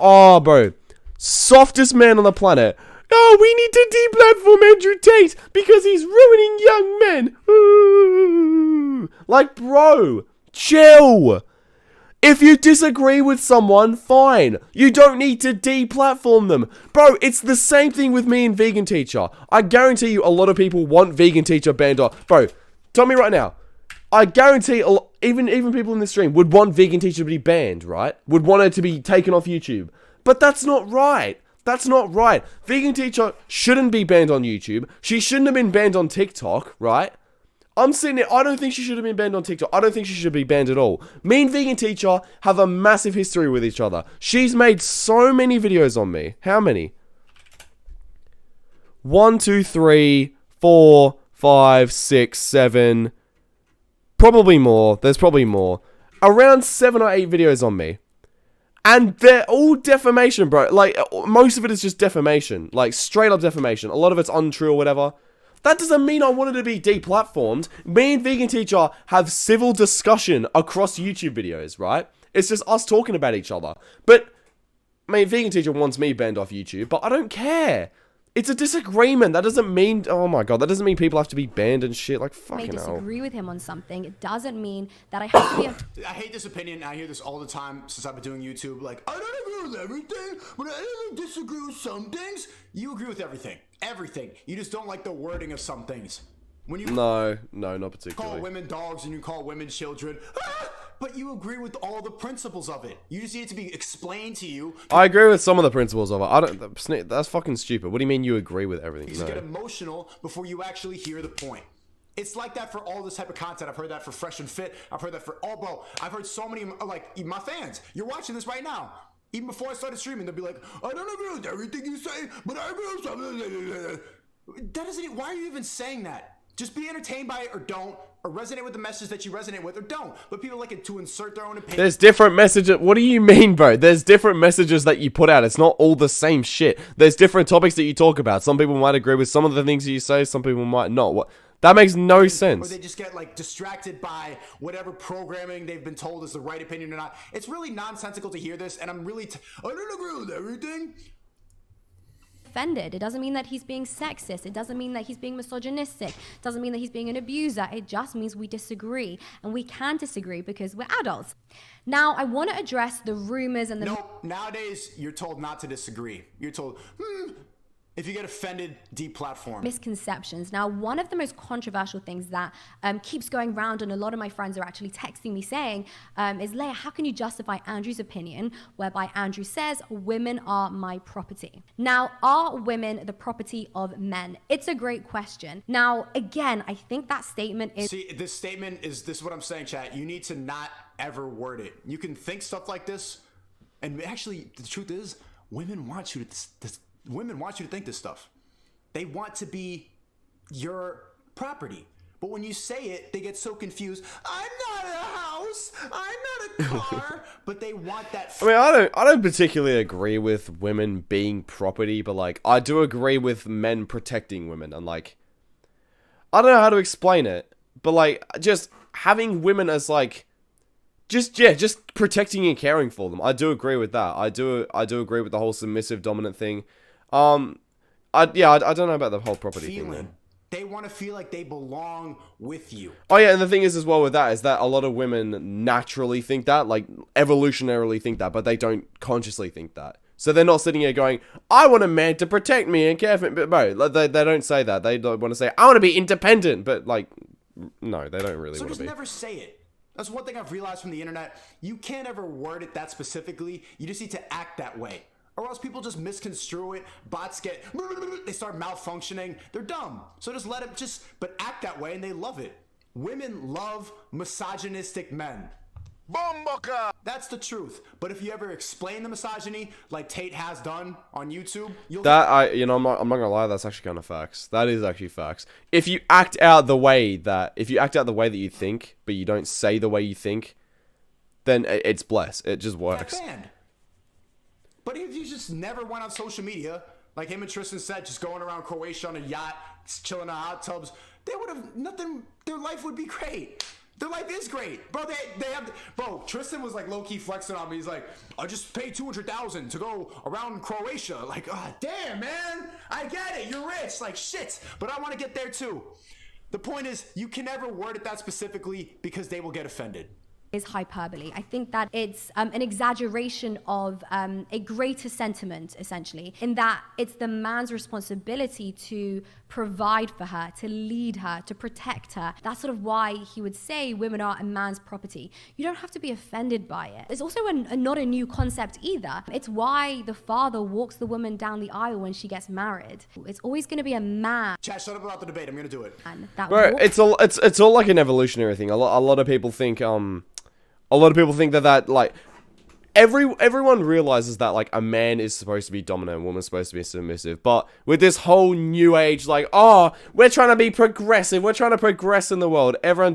man on the planet. Oh, we need to deplatform Andrew Tate because he's ruining young men. Ooh. Like, bro, chill. If you disagree with someone, fine. You don't need to deplatform them. Bro, it's the same thing with me and Vegan Teacher. I guarantee you a lot of people want Vegan Teacher banned off. Bro, tell me right now. I guarantee even people in the stream would want Vegan Teacher to be banned, right? Would want it to be taken off YouTube. But that's not right. That's not right. Vegan Teacher shouldn't be banned on YouTube. She shouldn't have been banned on TikTok, right? I'm sitting there, I don't think she should have been banned on TikTok. I don't think she should be banned at all. Me and Vegan Teacher have a massive history with each other. She's made so many videos on me. How many? 1, 2, 3, 4, 5, 6, 7. Probably more. There's probably more. Around 7 or 8 videos on me. And they're all defamation, bro. Like, most of it is just defamation. Like, straight up defamation. A lot of it's untrue or whatever. That doesn't mean I wanted to be deplatformed. Me and Vegan Teacher have civil discussion across YouTube videos, right? It's just us talking about each other. But, I mean, Vegan Teacher wants me banned off YouTube, but I don't care. It's a disagreement. That doesn't mean, oh my god, that doesn't mean people have to be banned and shit. Like, fucking hell. May disagree with him on something. It doesn't mean that I have to be I hate this opinion. I hear this all the time since I've been doing YouTube. Like, I don't agree with everything, but I don't disagree with some things. You agree with everything. Everything. You just don't like the wording of some things. When you No, not particularly. call women dogs and you call women children, but you agree with all the principles of it. You just need it to be explained to you. I agree with some of the principles of it. I don't. That's fucking stupid. What do you mean you agree with everything? You get emotional before you actually hear the point. It's like that for all this type of content. I've heard that for Fresh and Fit. I've heard that for bro. I've heard so many, like, my fans. You're watching this right now. Even before I started streaming, they'll be like, I don't agree with everything you say, but I agree with something. That doesn't even, why are you even saying that? Just be entertained by it or don't, or resonate with the message that you resonate with or don't. But people like it to insert their own opinion. There's different messages. What do you mean, bro? There's different messages that you put out. It's not all the same shit. There's different topics that you talk about. Some people might agree with some of the things that you say. Some people might not. What? That makes no sense. Or they just get like distracted by whatever programming they've been told is the right opinion or not. It's really nonsensical to hear this, and I'm really I don't agree with everything. offended. It doesn't mean that he's being sexist. It doesn't mean that he's being misogynistic. It doesn't mean that he's being an abuser. It just means we disagree. And we can disagree because we're adults. Now, I want to address the rumors and the... Nope. Nowadays, you're told not to disagree. You're told, if you get offended, deplatform. Misconceptions. Now, one of the most controversial things that keeps going around, and a lot of my friends are actually texting me saying, is, Leia, how can you justify Andrew's opinion, whereby Andrew says women are my property? Now, are women the property of men? It's a great question. Now, again, I think that statement is... See, this statement is, this is what I'm saying, chat. You need to not ever word it. You can think stuff like this, and actually, the truth is, women want you to... Women want you to think this stuff. They want to be your property. But when you say it, they get so confused. I'm not a house. I'm not a car. But they want that. I mean, I don't particularly agree with women being property, but like I do agree with men protecting women, and like I don't know how to explain it, but like just having women as like just protecting and caring for them. I do agree with that. I do agree with the whole submissive dominant thing. I don't know about the whole property thing, man. They want to feel like they belong with you. Oh yeah, and the thing is as well with that is that a lot of women naturally think that, like evolutionarily think that, but they don't consciously think that. So they're not sitting here going, I want a man to protect me and care for me. But bro, they don't say that. They don't want to say, I want to be independent. But like, no, they don't really want to be. So just never say it. That's one thing I've realized from the internet. You can't ever word it that specifically. You just need to act that way. Or else people just misconstrue it. Bots they start malfunctioning. They're dumb. So just let it but act that way and they love it. Women love misogynistic men. Bomboka! That's the truth. But if you ever explain the misogyny like Tate has done on YouTube, you'll... I'm not gonna lie, that's actually kind of facts. That is actually facts. If you act out the way that you think, but you don't say the way you think, then it's blessed. It just works. But if you just never went on social media, like him and Tristan said, just going around Croatia on a yacht, chilling in hot tubs, they would have nothing. Their life would be great. Their life is great, bro. They have, bro. Tristan was like low key flexing on me. He's like, I just paid $200,000 to go around Croatia. Like, ah, damn, man. I get it. You're rich, like shit. But I want to get there too. The point is, you can never word it that specifically because they will get offended. Is hyperbole. I think that it's an exaggeration of a greater sentiment, essentially, in that it's the man's responsibility to provide for her, to lead her, to protect her. That's sort of why he would say women are a man's property. You don't have to be offended by it. It's also not a new concept either. It's why the father walks the woman down the aisle when she gets married. It's always going to be a man. Chat, shut up about the debate. I'm going to do it. Bro, it's all like an evolutionary thing. A lot of people think that like everyone realizes that like a man is supposed to be dominant, a woman's supposed to be submissive. But with this whole new age, like, oh, we're trying to be progressive, we're trying to progress in the world. Everyone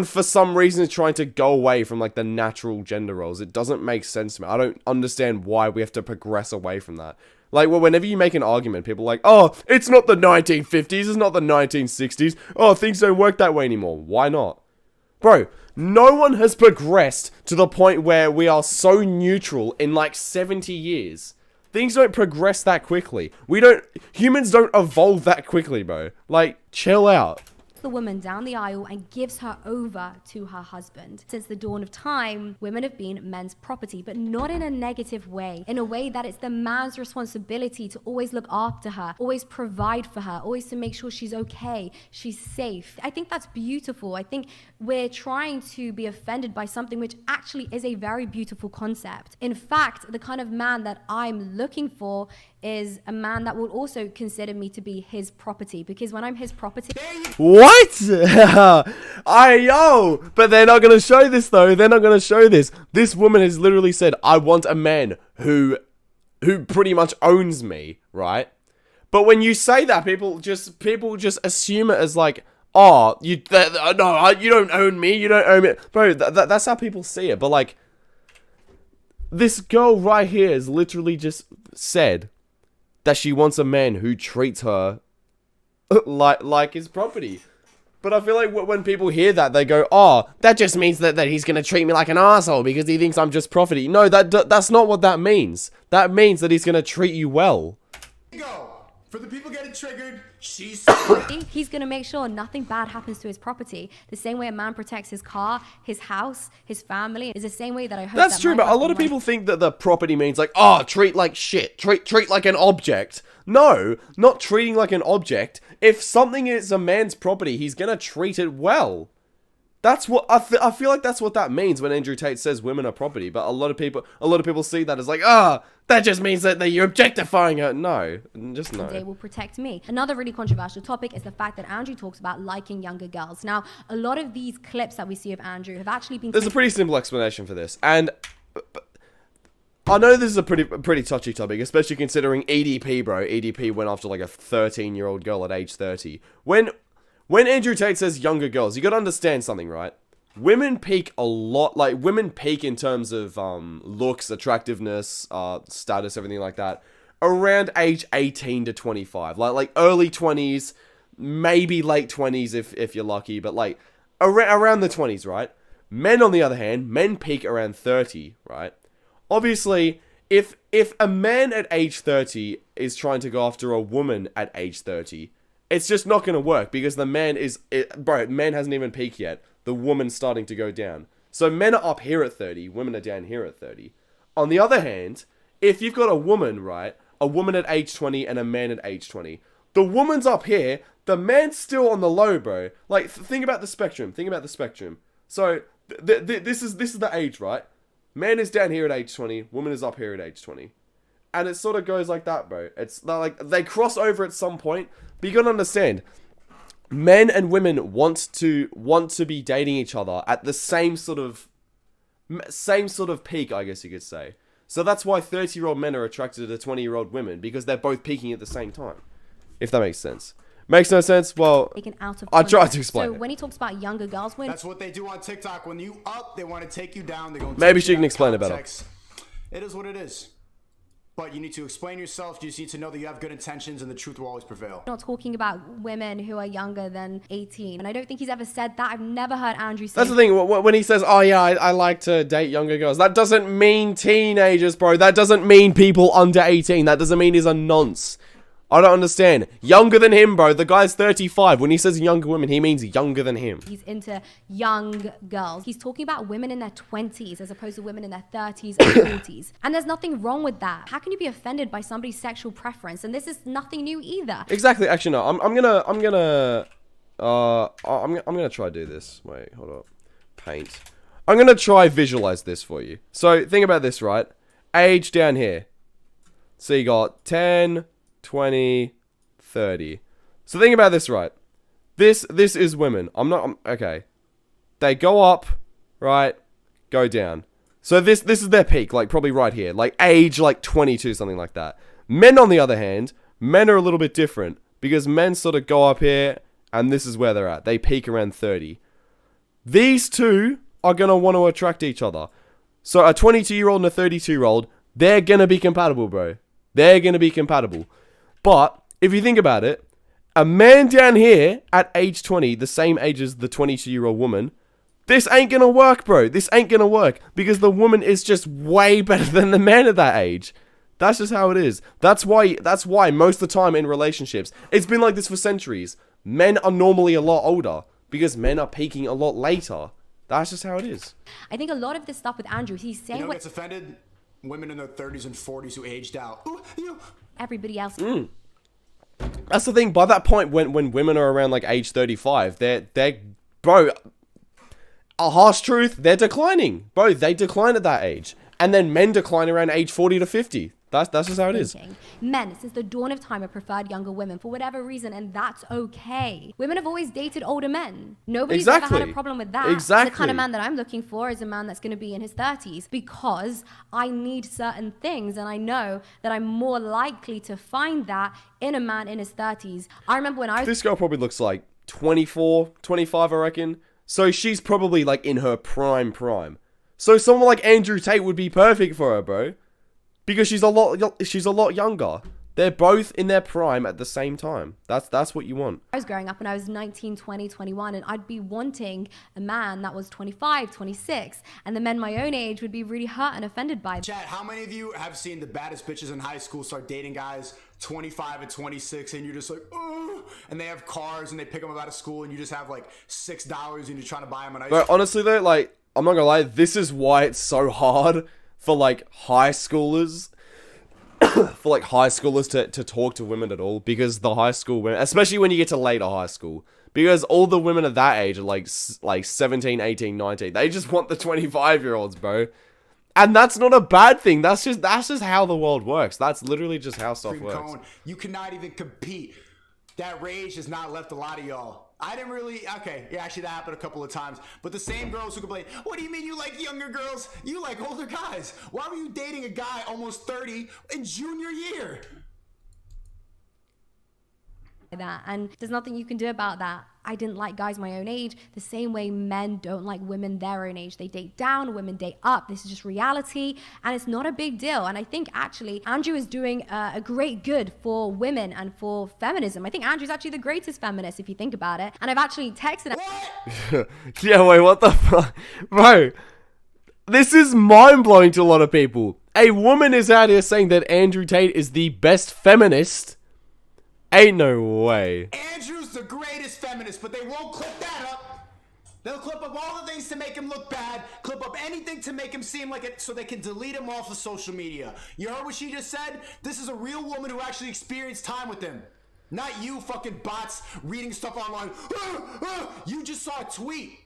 for some reason is trying to go away from like the natural gender roles. It doesn't make sense to me. I don't understand why we have to progress away from that. Like, well, whenever you make an argument, people are like, oh, it's not the 1950s, it's not the 1960s. Oh, things don't work that way anymore. Why not? Bro, no one has progressed to the point where we are so neutral in like 70 years. Things don't progress that quickly. Humans don't evolve that quickly, bro. Like, chill out. The woman down the aisle and gives her over to her husband. Since the dawn of time, women have been men's property, but not in a negative way, in a way that it's the man's responsibility to always look after her, always provide for her, always to make sure she's okay, she's safe. I think that's beautiful. I think we're trying to be offended by something which actually is a very beautiful concept. In fact, the kind of man that I'm looking for is a man that will also consider me to be his property, because when I'm his property... What? But they're not going to show this though. They're not going to show this. This woman has literally said, I want a man who pretty much owns me, right? But when you say that, people just assume it as like, oh, you don't own me, you don't own me. Bro, that's how people see it. But like, this girl right here has literally just said that she wants a man who treats her like his property. But I feel like when people hear that, they go, oh, that just means that he's going to treat me like an asshole because he thinks I'm just property. No, that's not what that means. That means that he's going to treat you well. Go. For the people getting triggered, he's going to make sure nothing bad happens to his property. The same way a man protects his car, his house, his family, is the same way that I hope that's true, but a lot of people think that the property means like, oh, treat like shit, treat like an object. No, not treating like an object. If something is a man's property, he's gonna treat it well. That's what I feel like. That's what that means when Andrew Tate says women are property. But a lot of people see that as like, that just means that you're objectifying her. No, just no. They will protect me. Another really controversial topic is the fact that Andrew talks about liking younger girls. Now, a lot of these clips that we see of Andrew have actually been. There's a pretty simple explanation for this, and I know this is a pretty touchy topic, especially considering EDP, bro. EDP went after like a 13-year-old girl at age 30. When Andrew Tate says younger girls, you gotta understand something, right? Women peak a lot, like, women peak in terms of, looks, attractiveness, status, everything like that, around age 18 to 25. Like early 20s, maybe late 20s if you're lucky, but, like, around the 20s, right? Men, on the other hand, men peak around 30, right? Obviously, if a man at age 30 is trying to go after a woman at age 30... it's just not going to work because the man man hasn't even peaked yet. The woman's starting to go down. So men are up here at 30, women are down here at 30. On the other hand, if you've got a woman, right? A woman at age 20 and a man at age 20. The woman's up here, the man's still on the low, bro. Like, think about the spectrum. So, this is the age, right? Man is down here at age 20, woman is up here at age 20. And it sort of goes like that, bro. It's like, they cross over at some point. But you gotta understand, men and women want to be dating each other at the same sort of peak, I guess you could say. So that's why 30-year-old men are attracted to 20-year-old women, because they're both peaking at the same time. If that makes sense. Makes no sense? Well, I tried to explain. So when he talks about younger girls, that's what they do on TikTok. When you up, they want to take you down. They're going to maybe she can explain it better. It is what it is. but you need to explain yourself. You just need to know that you have good intentions and the truth will always prevail. Not talking about women who are younger than 18. And I don't think he's ever said that. I've never heard Andrew say That's the thing. When he says, oh yeah, I like to date younger girls, that doesn't mean teenagers, bro. That doesn't mean people under 18. That doesn't mean he's a nonce. I don't understand. Younger than him, bro. The guy's 35. When he says younger women, he means younger than him. He's into young girls. He's talking about women in their 20s as opposed to women in their 30s and 40s. And there's nothing wrong with that. How can you be offended by somebody's sexual preference? And this is nothing new either. Exactly. Actually, no. I'm gonna try to do this. Wait, hold up. Paint. I'm gonna try visualize this for you. So think about this, right? Age down here. So you got 10, 20, 30. So think about this, right? This is women. Okay. They go up, right? Go down. So this is their peak, like probably right here. Like age like 22, something like that. Men, on the other hand, men are a little bit different. Because men sort of go up here, and this is where they're at. They peak around 30. These two are going to want to attract each other. So a 22-year-old and a 32-year-old, they're going to be compatible, bro. They're going to be compatible. But if you think about it, a man down here at age 20, the same age as the 22-year-old woman, this ain't going to work, bro. This ain't going to work because the woman is just way better than the man at that age. That's just how it is. That's why most of the time in relationships, it's been like this for centuries. Men are normally a lot older because men are peaking a lot later. That's just how it is. I think a lot of this stuff with Andrew, he's saying what gets offended? Women in their 30s and 40s who aged out. Everybody else. That's the thing. By that point, when women are around like age 35, they're bro. A harsh truth, they're declining, bro. They decline at that age, and then men decline around age 40 to 50. That's just how it is. Men, since the dawn of time, have preferred younger women for whatever reason, and that's okay. Women have always dated older men. Nobody's ever had a problem with that. Exactly. The kind of man that I'm looking for is a man that's going to be in his 30s because I need certain things, and I know that I'm more likely to find that in a man in his 30s. I remember when I was... This girl probably looks like 24, 25, I reckon. So she's probably like in her prime. So someone like Andrew Tate would be perfect for her, bro. Because she's a lot younger. They're both in their prime at the same time. That's what you want. I was growing up and I was 19, 20, 21, and I'd be wanting a man that was 25, 26, and the men my own age would be really hurt and offended by that. Chat, how many of you have seen the baddest bitches in high school start dating guys 25 and 26 and you're just like, oh, and they have cars and they pick them up out of school and you just have like $6 and you're trying to buy them an ice cream? But honestly though, like, I'm not gonna lie, this is why it's so hard for like high schoolers to talk to women at all, because the high school women, especially when you get to later high school, because all the women at that age are like 17, 18, 19, they just want the 25-year-olds, bro. And that's not a bad thing. That's just how the world works. That's literally just how stuff works. You cannot even compete. That rage has not left a lot of y'all. I didn't really, okay, yeah, actually that happened a couple of times, but the same girls who complain, what do you mean you like younger girls? You like older guys. Why were you dating a guy almost 30 in junior year? That, and there's nothing you can do about that. I didn't like guys my own age the same way men don't like women their own age. They date down, women date up. This is just reality, and it's not a big deal. And I think actually Andrew is doing a great good for women and for feminism. I think Andrew's actually the greatest feminist if you think about it. And I've actually texted him. Yeah, wait, what the fuck? Bro, this is mind-blowing to a lot of people. A woman is out here saying that Andrew Tate is the best feminist. Ain't no way. Andrew's the greatest feminist, but they won't clip that up. They'll clip up all the things to make him look bad, clip up anything to make him seem like it, so they can delete him off of social media. You heard what she just said? This is a real woman who actually experienced time with him. Not you fucking bots reading stuff online. You just saw a tweet.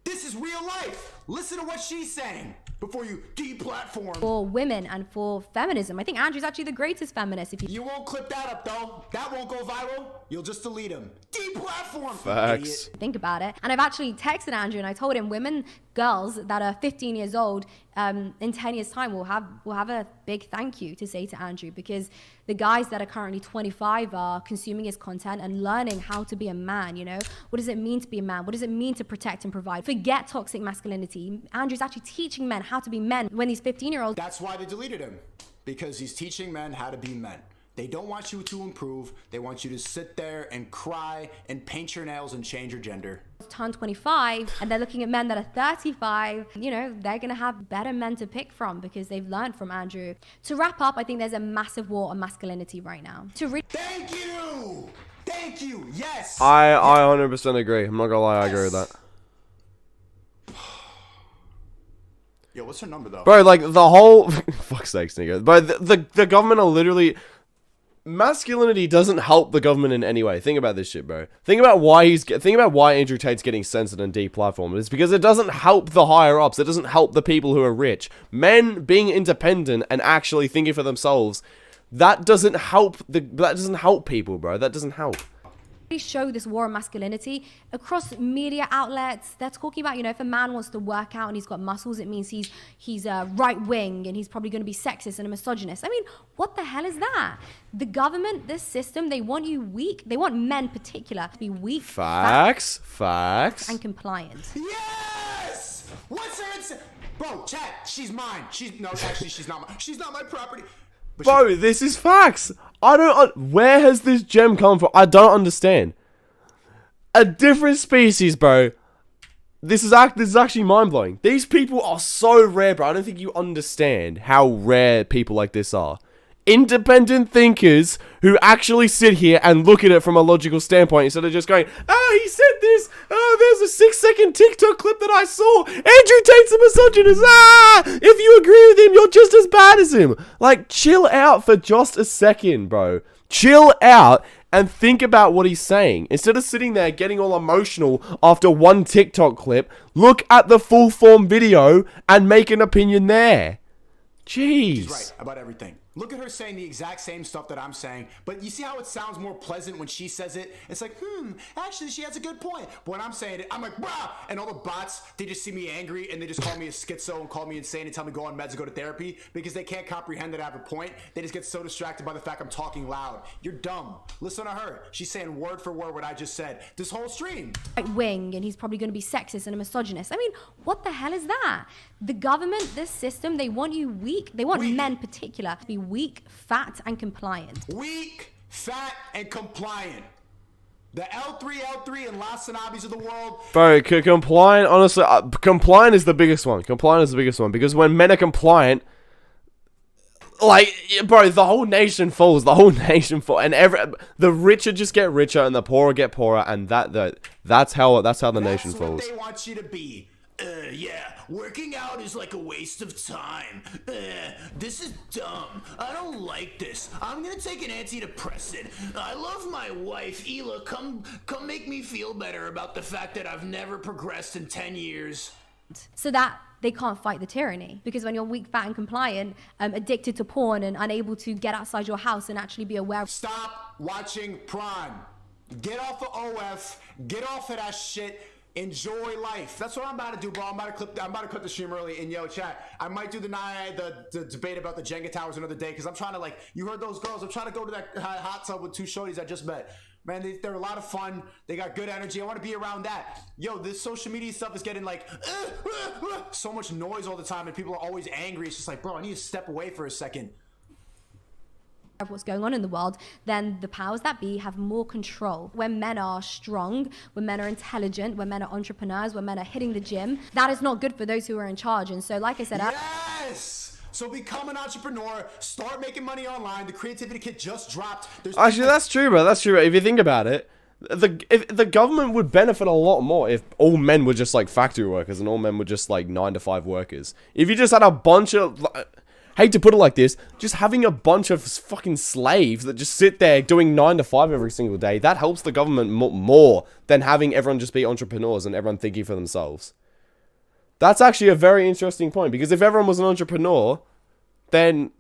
This is real life. Listen to what she's saying before you deplatform. For women and for feminism. I think Andrew's actually the greatest feminist. If you won't clip that up though. That won't go viral. You'll just delete him. Deplatform. Facts. Think about it. And I've actually texted Andrew and I told him girls that are 15 years old in 10 years time will have a big thank you to say to Andrew, because the guys that are currently 25 are consuming his content and learning how to be a man, you know? What does it mean to be a man? What does it mean to protect and provide? Forget toxic masculinity. Andrew's actually teaching men how to be men when these 15-year-olds... That's why they deleted him. because he's teaching men how to be men. They don't want you to improve. They want you to sit there and cry and paint your nails and change your gender. Turn 25 and they're looking at men that are 35, you know, they're going to have better men to pick from because they've learned from Andrew. To wrap up, I think there's a massive war on masculinity right now. Thank you! Thank you! Yes! I 100% agree. I'm not gonna lie, I agree with that. Yo, what's her number though? Bro, like the whole fuck's sakes, nigga. But the government are literally. Masculinity doesn't help the government in any way. Think about this shit, bro. Think about why Andrew Tate's getting censored and deplatformed. It's because it doesn't help the higher ups. It doesn't help the people who are rich. Men being independent and actually thinking for themselves, that doesn't help people, bro. That doesn't help. Show this war on masculinity across media outlets. They're talking about, you know, if a man wants to work out and he's got muscles, it means he's a right wing and he's probably going to be sexist and a misogynist. I mean, what the hell is that? The government, this system, they want you weak. They want men in particular to be weak, Facts. and compliant. Yes! What's her bro, chat, she's mine. No, actually, she's not mine. She's not my property. Bro, this is facts. Where has this gem come from? I don't understand. A different species, bro. This is actually mind-blowing. These people are so rare, bro. I don't think you understand how rare people like this are. Independent thinkers who actually sit here and look at it from a logical standpoint instead of just going, oh, he said this. Oh, there's a 6-second TikTok clip that I saw. Andrew Tate's a misogynist. Ah, if you agree with him, you're just as bad as him. Like, chill out for just a second, bro. Chill out and think about what he's saying. Instead of sitting there getting all emotional after one TikTok clip, look at the full form video and make an opinion there. Jeez. She's right about everything. Look at her saying the exact same stuff that I'm saying, but you see how it sounds more pleasant when she says it? It's like, actually, she has a good point. But when I'm saying it, I'm like, brah! And all the bots, they just see me angry and they just call me a schizo and call me insane and tell me go on meds and go to therapy because they can't comprehend that I have a point. They just get so distracted by the fact I'm talking loud. You're dumb. Listen to her. She's saying word for word what I just said. This whole stream. Right wing, and he's probably going to be sexist and a misogynist. I mean, what the hell is that? The government, this system, they want you weak. They want men in particular to be weak, fat, and compliant. Weak, fat, and compliant. The L3 and Las Sanabis of the world. Bro, compliant, honestly, compliant is the biggest one. Compliant is the biggest one because when men are compliant, like, bro, the whole nation falls. The whole nation falls, and the richer just get richer, and the poorer get poorer, and that's how the nation falls. That's what they want you to be. Yeah, working out is like a waste of time. This is dumb. I don't like this. I'm gonna take an antidepressant. I love my wife, Ela. Come make me feel better about the fact that I've never progressed in 10 years. So that they can't fight the tyranny. Because when you're weak, fat, and compliant, addicted to porn and unable to get outside your house and actually be aware of... Stop watching Prime. Get off of OF. Get off of that shit. Enjoy life. That's what I'm about to do, bro. I'm about to cut the stream early. And yo, chat, I might do the debate about the Jenga towers another day because I'm trying to, like, you heard those girls. I'm trying to go to that hot tub with two shorties I just met. Man, they're a lot of fun. They got good energy. I want to be around that. Yo, this social media stuff is getting like so much noise all the time, and people are always angry. It's just like, bro, I need to step away for a second. Of what's going on in the world, then the powers that be have more control. When men are strong, when men are intelligent, when men are entrepreneurs, when men are hitting the gym, that is not good for those who are in charge. And so, like I said, yes. So become an entrepreneur. Start making money online. The creativity kit just dropped. Actually, that's true, bro. That's true. If you think about it, if the government would benefit a lot more if all men were just like factory workers and all men were just like 9-to-5 workers. If you just had a bunch of... hate to put it like this, just having a bunch of fucking slaves that just sit there doing 9-to-5 every single day, that helps the government more than having everyone just be entrepreneurs and everyone thinking for themselves. That's actually a very interesting point, because if everyone was an entrepreneur, then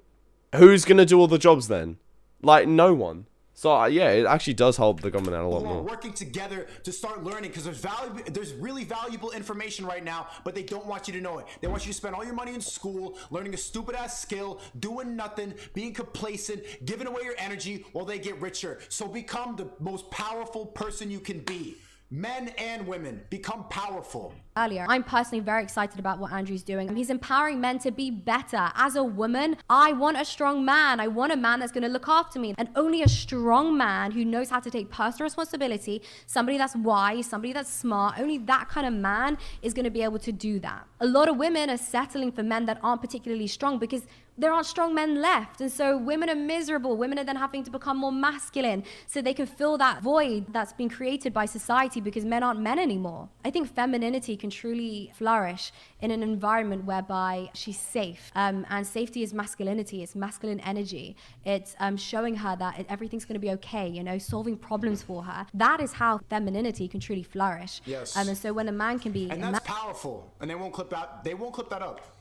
who's going to do all the jobs then? Like, no one. So, yeah, it actually does help the government out a lot more. Working together to start learning, because there's really valuable information right now, but they don't want you to know it. They want you to spend all your money in school, learning a stupid-ass skill, doing nothing, being complacent, giving away your energy while they get richer. So become the most powerful person you can be. Men and women become powerful. Earlier, I'm personally very excited about what Andrew's doing. He's empowering men to be better. As a woman, I want a strong man. I want a man that's going to look after me. And only a strong man who knows how to take personal responsibility, somebody that's wise, somebody that's smart, only that kind of man is going to be able to do that. A lot of women are settling for men that aren't particularly strong because there aren't strong men left. And so women are miserable. Women are then having to become more masculine so they can fill that void that's been created by society because men aren't men anymore. I think femininity can truly flourish in an environment whereby she's safe. And safety is masculinity. It's masculine energy. It's showing her that everything's going to be okay, you know, solving problems for her. That is how femininity can truly flourish. Yes. And so when a man can be... And that's powerful. And they won't clip that up.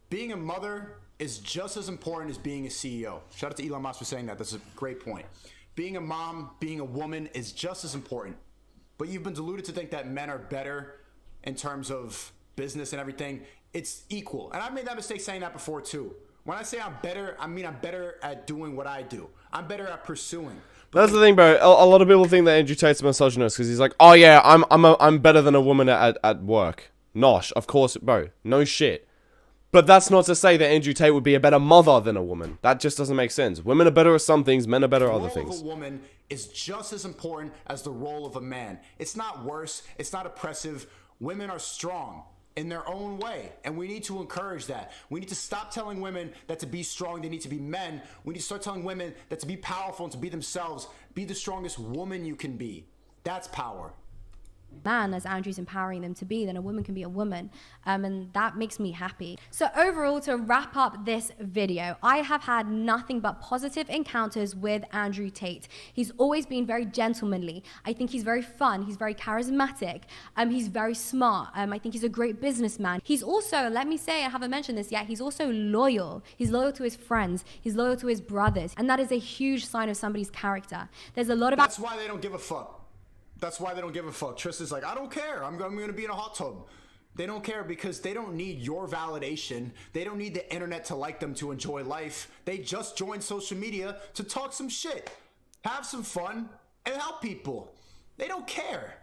Being a mother is just as important as being a CEO. Shout out to Elon Musk for saying that. That's a great point. Being a mom, being a woman is just as important. But you've been deluded to think that men are better in terms of business and everything. It's equal. And I've made that mistake saying that before too. When I say I'm better, I mean I'm better at doing what I do. I'm better at pursuing. That's the thing, bro. A lot of people think that Andrew Tate's a misogynist because he's like, oh yeah, I'm better than a woman at work. Nosh, of course, bro. No shit. But that's not to say that Andrew Tate would be a better mother than a woman. That just doesn't make sense. Women are better at some things, men are better at other things. The role of a woman is just as important as the role of a man. It's not worse. It's not oppressive. Women are strong in their own way, and we need to encourage that. We need to stop telling women that to be strong, they need to be men. We need to start telling women that to be powerful and to be themselves, be the strongest woman you can be. That's power. Man, as Andrew's empowering them to be, then a woman can be a woman, and that makes me happy. So overall, to wrap up this video, I have had nothing but positive encounters with Andrew Tate. He's always been very gentlemanly. I think he's very fun. He's very charismatic. He's very smart. I think he's a great businessman. He's also, let me say, I haven't mentioned this yet, he's also loyal. He's loyal to his friends. He's loyal to his brothers, and that is a huge sign of somebody's character. There's a lot of... That's why they don't give a fuck. That's why they don't give a fuck. Tristan's like, I don't care. I'm going to be in a hot tub. They don't care because they don't need your validation. They don't need the internet to like them to enjoy life. They just join social media to talk some shit, have some fun, and help people. They don't care.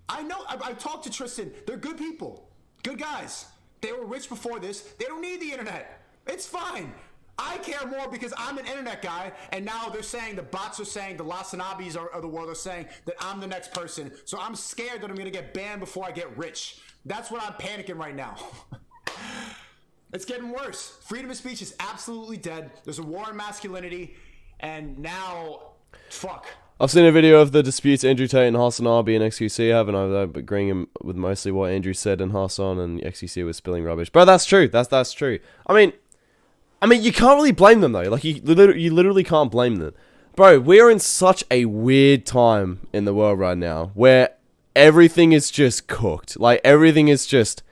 I know. I talked to Tristan. They're good people. Good guys. They were rich before this. They don't need the internet. It's fine. I care more because I'm an internet guy, and now they're saying, the bots are saying, the Lasanabis of the world are saying that I'm the next person. So I'm scared that I'm going to get banned before I get rich. That's what I'm panicking right now. It's getting worse. Freedom of speech is absolutely dead. There's a war on masculinity, and now, fuck. I've seen a video of the disputes Andrew Tate and Hassan and XQC have, and I'm agreeing with mostly what Andrew said, and Hassan and XQC was spilling rubbish. But that's true. That's true. I mean, you can't really blame them, though. Like, you literally can't blame them. Bro, we're in such a weird time in the world right now, where everything is just cooked. Like, everything is just...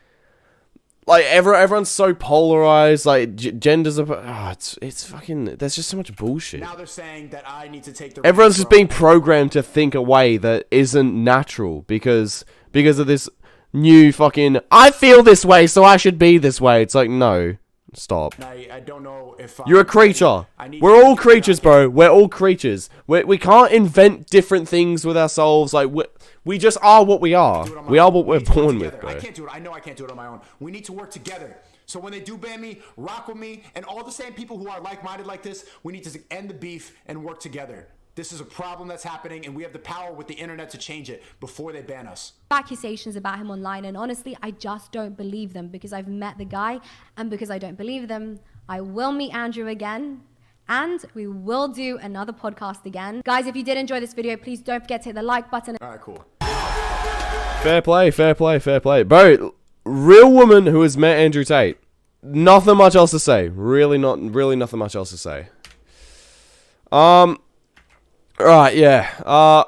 Like, everyone's so polarized. Like, genders are... it's fucking... There's just so much bullshit. Now they're saying that I need to take the... Everyone's just being programmed to think a way that isn't natural because of this new fucking... I feel this way, so I should be this way. It's like, no... Stop. I don't know if you're a creature. We're all creatures, bro. We're all creatures. We can't invent different things with ourselves. Like we just are what we are. We are what we're born with, bro. I can't do it. I know I can't do it on my own. We need to work together. So when they do ban me, rock with me, and all the same people who are like-minded like this, we need to end the beef and work together. This is a problem that's happening, and we have the power with the internet to change it before they ban us. Accusations about him online, and honestly, I just don't believe them because I've met the guy, and because I don't believe them, I will meet Andrew again, and we will do another podcast again. Guys, if you did enjoy this video, please don't forget to hit the like button. All right, cool. Fair play, fair play, fair play. Bro, real woman who has met Andrew Tate. Nothing much else to say. Really nothing much else to say. Right, yeah.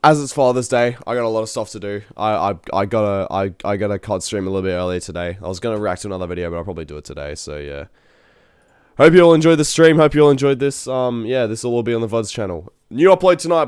As it's Father's Day, I got a lot of stuff to do. I got a COD stream a little bit earlier today. I was gonna react to another video, but I'll probably do it today. So yeah. Hope you all enjoyed the stream. Hope you all enjoyed this. Yeah, this will all be on the VODS channel. New upload tonight.